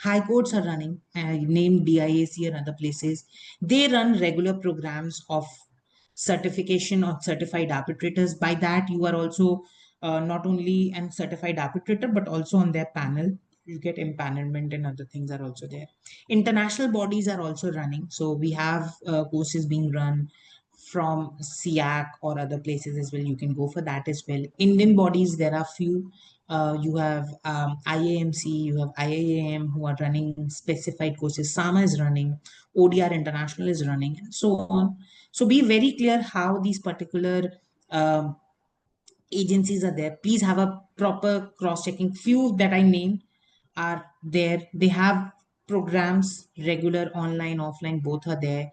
B: high courts are running, named DIAC and other places. They run regular programs of certification of certified arbitrators. By that, you are also not only an certified arbitrator, but also on their panel. You get empanelment and other things are also there. International bodies are also running. So we have courses being run from SIAC or other places as well. You can go for that as well. Indian bodies, there are few. You have IAMC, you have IAM who are running specified courses. SAMA is running, ODR International is running, and so on. So be very clear how these particular um, agencies are there. Please have a proper cross-checking. Few that I named are there. They have programs, regular, online, offline, both are there.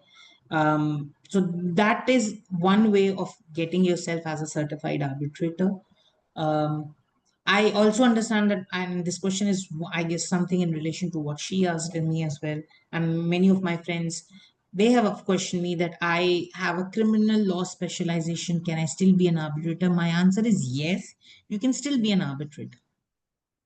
B: So that is one way of getting yourself as a certified arbitrator. Um, I also understand that, and this question is, I guess, something in relation to what she asked me as well. And many of my friends, they have questioned me that I have a criminal law specialization. Can I still be an arbitrator? My answer is yes, you can still be an arbitrator.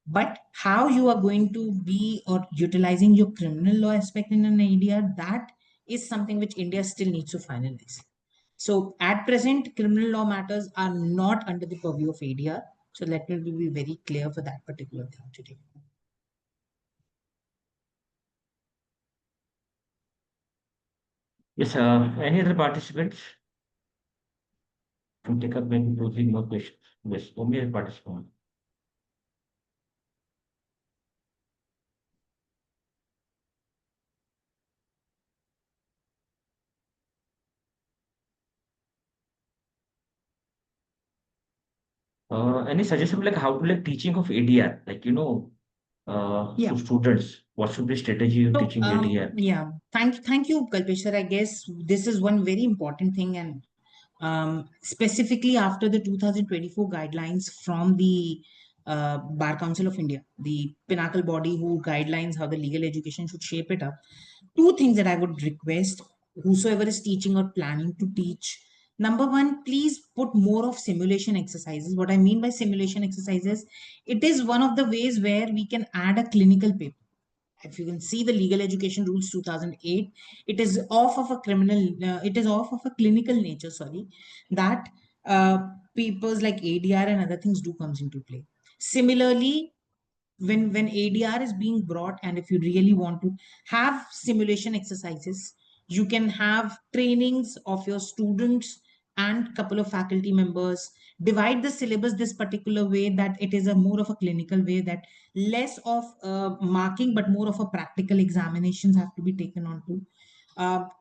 B: But how you are going to be or utilizing your criminal law aspect in an ADR, that is something which India still needs to finalize. So at present, criminal law matters are not under the purview of ADR. So let me be very clear for that particular thing today.
C: Yes, any other participants can take up maybe two, three more questions. Yes, only a participant. Any suggestion like how to like teaching of ADR, like
B: Yeah.
C: to students, what should be strategy of
B: So,
C: teaching ADR?
B: yeah, thank you, Kalpesh sir. I guess this is one very important thing, and specifically after the 2024 guidelines from the Bar Council of India, the pinnacle body who guidelines how the legal education should shape it up. Two things that I would request whosoever is teaching or planning to teach. Number one, please put more of simulation exercises. What I mean by simulation exercises, it is one of the ways where we can add a clinical paper. If you can see the legal education rules 2008, it is off of a it is off of a clinical nature, sorry, that papers like ADR and other things do comes into play. Similarly, when ADR is being brought, and if you really want to have simulation exercises, you can have trainings of your students and couple of faculty members. Divide the syllabus this particular way that it is a more of a clinical way, that less of marking but more of a practical examinations have to be taken on to.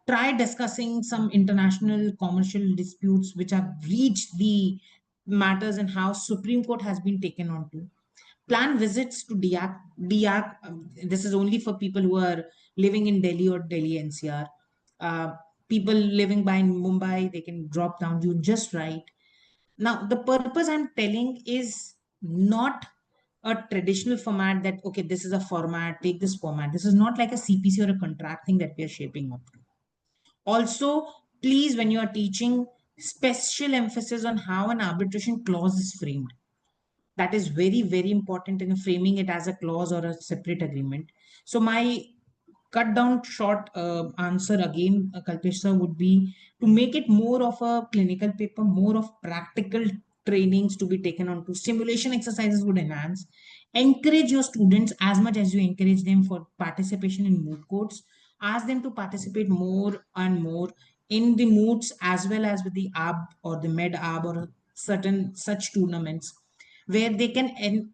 B: Try discussing some international commercial disputes which have reached the matters and how Supreme Court has been taken on to. Plan visits to DIAC. This is only for people who are living in Delhi or Delhi NCR. Uh, People living by in Mumbai, they can drop down you just right. Now, the purpose I'm telling is not a traditional format that, okay, this is a format, take this format. This is not like a CPC or a contract thing that we are shaping up. Also, please, when you are teaching, special emphasis on how an arbitration clause is framed. That is very, very important in framing it as a clause or a separate agreement. So my cut down short answer again, Kalpesh sir, would be to make it more of a clinical paper, more of practical trainings to be taken on to. Simulation exercises would enhance. Encourage your students as much as you encourage them for participation in moot courts. Ask them to participate more and more in the moots as well as with the AB or the Med AB or certain such tournaments where they can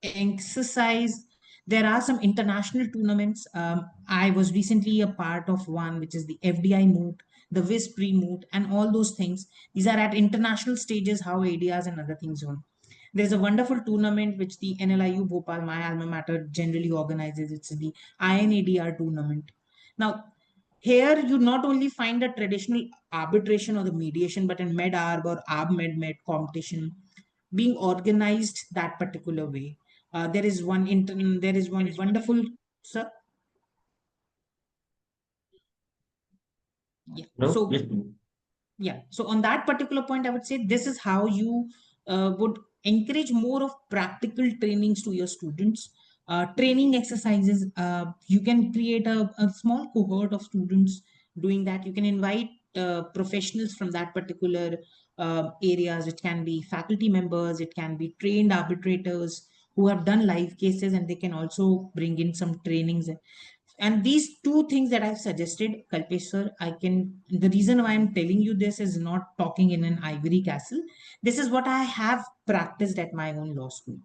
B: exercise. There are some international tournaments. I was recently a part of one, which is the FDI moot, the WIS pre moot, and all those things. These are at international stages, how ADRs and other things on. There's a wonderful tournament which the NLIU Bhopal, my alma mater, generally organizes. It's the INADR tournament. Now, here you not only find a traditional arbitration or the mediation, but in Med Arb or Arb Med Med competition being organized that particular way. There is one wonderful, sir. Yeah.
C: No,
B: So
C: yes,
B: yeah, so on that particular point, I would say this is how you would encourage more of practical trainings to your students. Training exercises, you can create a small cohort of students doing that. You can invite professionals from that particular areas. It can be faculty members, it can be trained arbitrators who have done live cases, and they can also bring in some trainings. And these two things that I've suggested, Kalpesh sir, the reason why I'm telling you this is not talking in an ivory castle. This is what I have practiced at my own law school.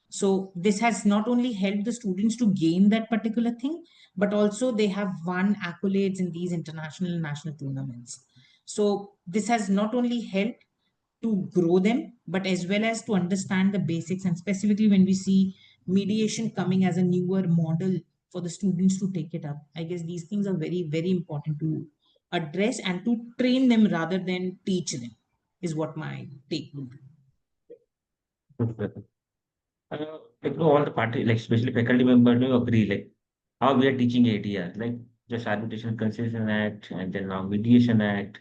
B: So this has not only helped the students to gain that particular thing, but also they have won accolades in these international and national tournaments. So this has not only helped to grow them, but as well as to understand the basics. And specifically when we see mediation coming as a newer model for the students to take it up, I guess these things are very, very important to address and to train them rather than teach them, is what my take would be.
C: good. like all the party, like especially faculty members, agree like how we are teaching ADR, like just Arbitration Concession Act and then now Mediation Act.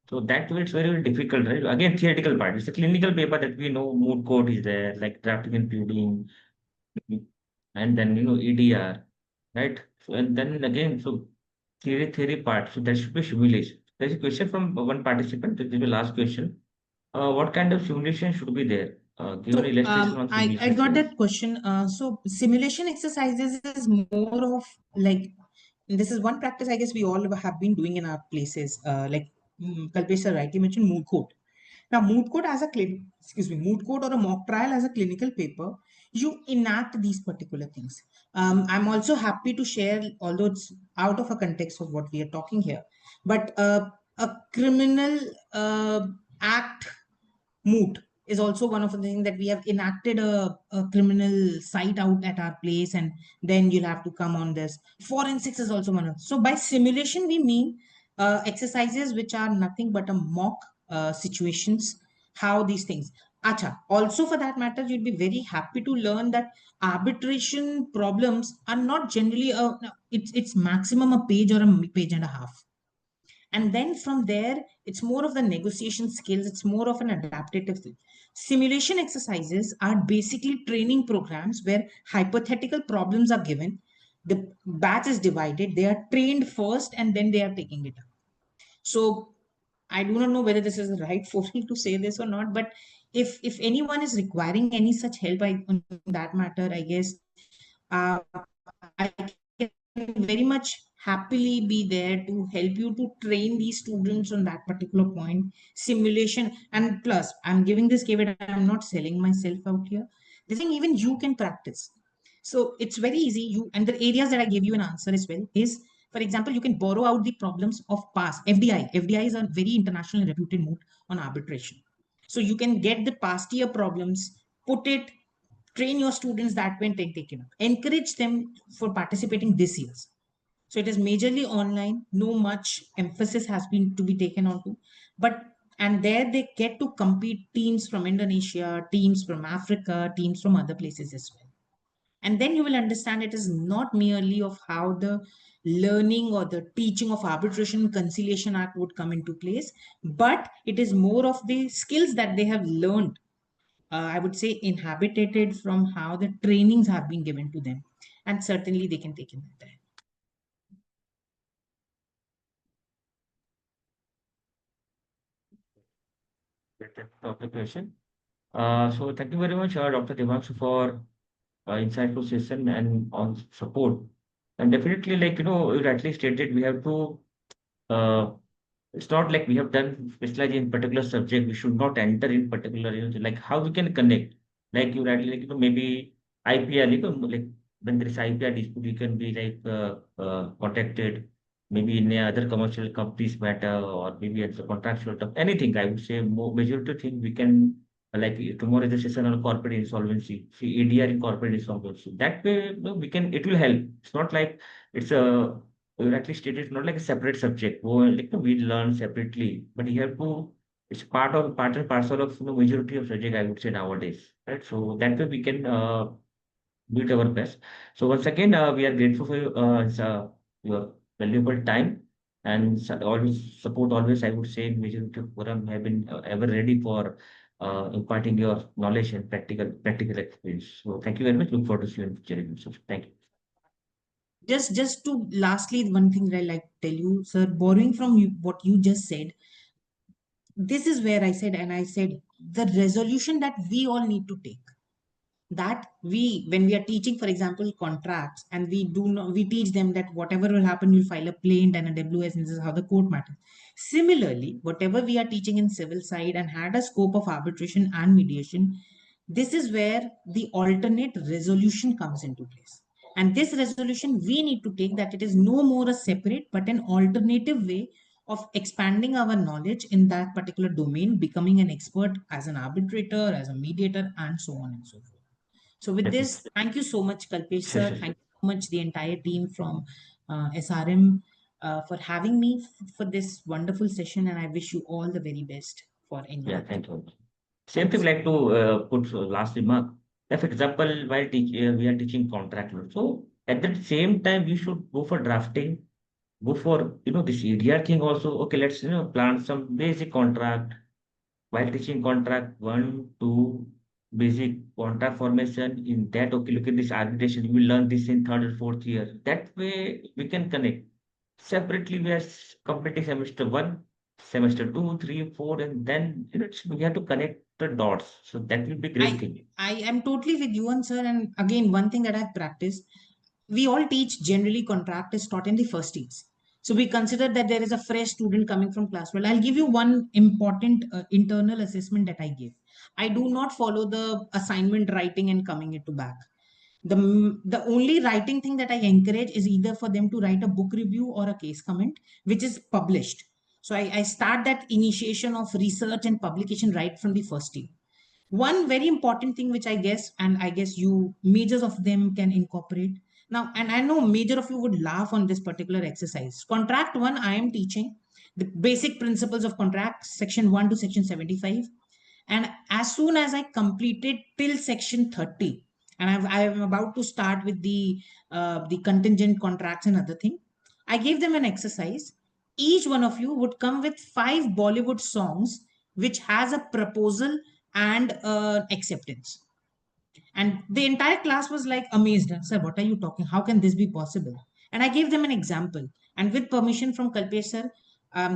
C: So that way it's very, very difficult, right? Again, theoretical part. It's a clinical paper that we know mood code is there, like drafting and pleading, and then ADR, right? So and then again, so theory part. So there should be simulation. There's a question from one participant. This is the last question. What kind of simulation should be there? Give an
B: So
C: illustration on
B: I
C: simulation
B: got
C: exercise.
B: that question. So simulation exercises is more of like, this is one practice I guess we all have been doing in our places. Like Kalpesh sir rightly mentioned mood court. Now, mood court as a mood court or a mock trial as a clinical paper, you enact these particular things. I'm also happy to share, although it's out of a context of what we are talking here, but a criminal act moot is also one of the things that we have enacted a criminal site out at our place, and then you'll have to come on this. Forensics is also one of. So by simulation, we mean exercises which are nothing but a mock situations, how these things. Acha. Also, for that matter, you'd be very happy to learn that arbitration problems are not generally it's maximum a page or a page and a half, and then from there it's more of the negotiation skills, it's more of an adaptive thing. Simulation exercises are basically training programs where hypothetical problems are given, the batch is divided, they are trained first and then they are taking it up. So I do not know whether this is the right forum to say this or not, but if anyone is requiring any such help on that matter, I guess I can very much happily be there to help you to train these students on that particular point. Simulation, and plus I'm giving this caveat, I'm not selling myself out here. This thing even you can practice. So it's very easy. You, and the areas that I gave you an answer as well is, for example, you can borrow out the problems of past FDI. FDI is a very internationally reputed mode on arbitration. So you can get the past year problems, put it, train your students that way and take it up. Encourage them for participating this year's. So it is majorly online. No much emphasis has been to be taken onto, but and there they get to compete teams from Indonesia, teams from Africa, teams from other places as well. And then you will understand it is not merely of how the learning or the teaching of arbitration conciliation act would come into place, but it is more of the skills that they have learned, I would say inhabited from how the trainings have been given to them, and certainly they can take it there.
C: That's the question. So thank you very much, Dr. Devanshu, for insightful session and on support. And definitely, like you rightly stated, we have to. Uh, it's not like we have done specialize in particular subject. We should not enter in particular. Like how we can connect. Like you rightly, like maybe IPR. Like when there is IPR dispute, you can be like contacted. Maybe in other commercial companies matter, or maybe at the contractual term. Anything I would say. More majority thing we can like tomorrow is a session on corporate insolvency. See ADR in corporate insolvency. That way, we can. It will help. It's not like it's a you at least it is not like a separate subject. Like we learn separately, but you have to. It's part and parcel of majority of subject I would say nowadays, right? So that way we can do it our best. So once again, we are grateful for your valuable time and always support. Always, I would say, majority of forum have been ever ready for imparting your knowledge and practical experience. So thank you very much. Look forward to seeing you in future episodes. Thank you.
B: Just to lastly, one thing that I like to tell you, sir, borrowing from you, what you just said, this is where I said, and I said, the resolution that we all need to take, that we, when we are teaching, for example, contracts, and we do not, we teach them that whatever will happen, you'll file a plaint and a WS, and this is how the court matters. Similarly, whatever we are teaching in civil side and had a scope of arbitration and mediation, this is where the alternate resolution comes into place. And this resolution we need to take, that it is no more a separate but an alternative way of expanding our knowledge in that particular domain, becoming an expert as an arbitrator, as a mediator, and so on and so forth. So with
C: Definitely.
B: this, thank you so much, Kalpesh
C: Sure,
B: sir.
C: sure, sure.
B: Thank you so much, the entire team from SRM, for having me for this wonderful session. And I wish you all the very best for any
C: Yeah,
B: of it.
C: thank you. Same
B: Thank you.
C: thing, like to put last remark. For example, while we are teaching contract law. So at the same time, we should go for drafting, go for, this ADR thing also. Okay, let's, plan some basic contract while teaching contract one, two, basic contract formation. In that, okay, look at this arbitration. You will learn this in third or fourth year. That way we can connect. Separately, we are completing semester one, semester two, three, four, and then we have to connect the dots. So that will be great thing.
B: I am totally with you, and sir. And again, one thing that I've practiced, we all teach generally contract is taught in the first years. So we consider that there is a fresh student coming from class 12. I'll give you one important internal assessment that I give. I do not follow the assignment writing and coming it to back. The only writing thing that I encourage is either for them to write a book review or a case comment, which is published. So I start that initiation of research and publication right from the first year. One very important thing which I guess, and I guess you majors of them can incorporate now, and I know major of you would laugh on this particular exercise. Contract one, I am teaching the basic principles of contract, section 1 to section 75. And as soon as I completed till section 30, and I am about to start with the contingent contracts and other thing, I gave them an exercise. Each one of you would come with 5 Bollywood songs which has a proposal and acceptance. And the entire class was like amazed. Sir, what are you talking? How can this be possible? And I gave them an example. And with permission from Kalpesh sir,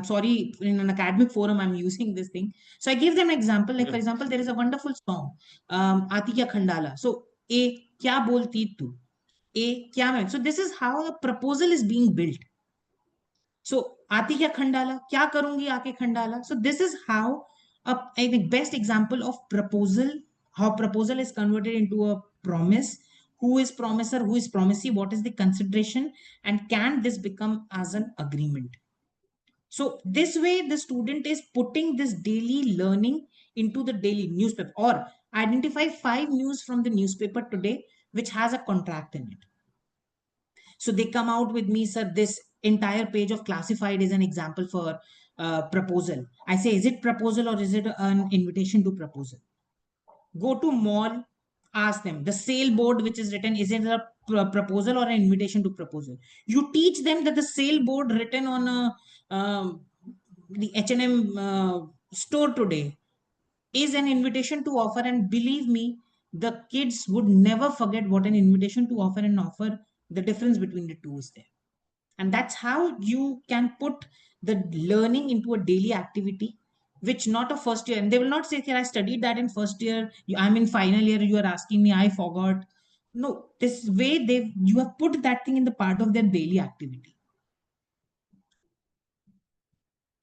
B: sorry, in an academic forum, I'm using this thing. So I gave them an example. Like, for example, there is a wonderful song, Aati Kya Khandala. So, A, kya bolti tu? A, kya main? So this is how a proposal is being built. So, आती क्या खंडाला, क्या करूंगी आके Khandala. So this is how I think best example of proposal, how proposal is converted into a promise. Who is promiser, who is promisee, what is the consideration, and can this become as an agreement? So this way, the student is putting this daily learning into the daily newspaper, or identify 5 news from the newspaper today which has a contract in it. So they come out with me, sir, this entire page of classified is an example for proposal. I say, is it proposal or is it an invitation to proposal? Go to mall, ask them the sale board which is written, is it a proposal or an invitation to proposal? You teach them that the sale board written on the H&M store today is an invitation to offer, and believe me, the kids would never forget what an invitation to offer and offer, the difference between the two is there. And that's how you can put the learning into a daily activity, which not a first year, and they will not say, I studied that in first year, I'm in final year, you are asking me, I forgot. No, this way you have put that thing in the part of their daily activity.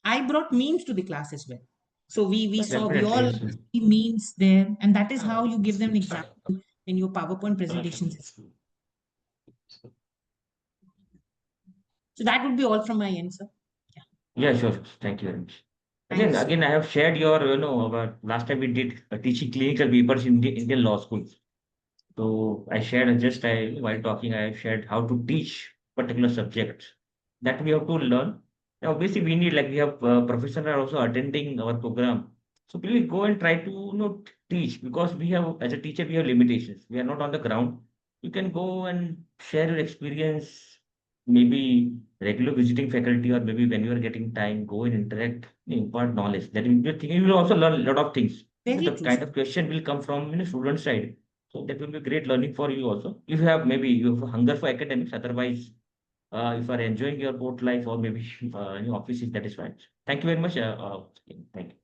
B: I brought memes to the class as well. So we all see memes there, and that is how you give them an example in your PowerPoint presentations. So that would be all from my end, sir.
C: Yeah, sure. Thank you very much.
B: Thanks.
C: Again, I have shared your, last time we did teaching clinical papers in the Indian law schools. So I shared while talking, I shared how to teach particular subjects that we have to learn. Now, obviously, we need, like, we have professors are also attending our program. So please go and try to, teach, because we have, as a teacher, we have limitations. We are not on the ground. You can go and share your experience, maybe regular visiting faculty, or maybe when you are getting time, go and interact, impart knowledge. That you will also learn a lot of things.
B: Very
C: The
B: true,
C: kind
B: sir.
C: of question will come from, student side. So that will be great learning for you also. If you have, maybe you have hunger for academics, otherwise, if you are enjoying your boat life, or maybe office, that is fine. Thank you very much. Thank you.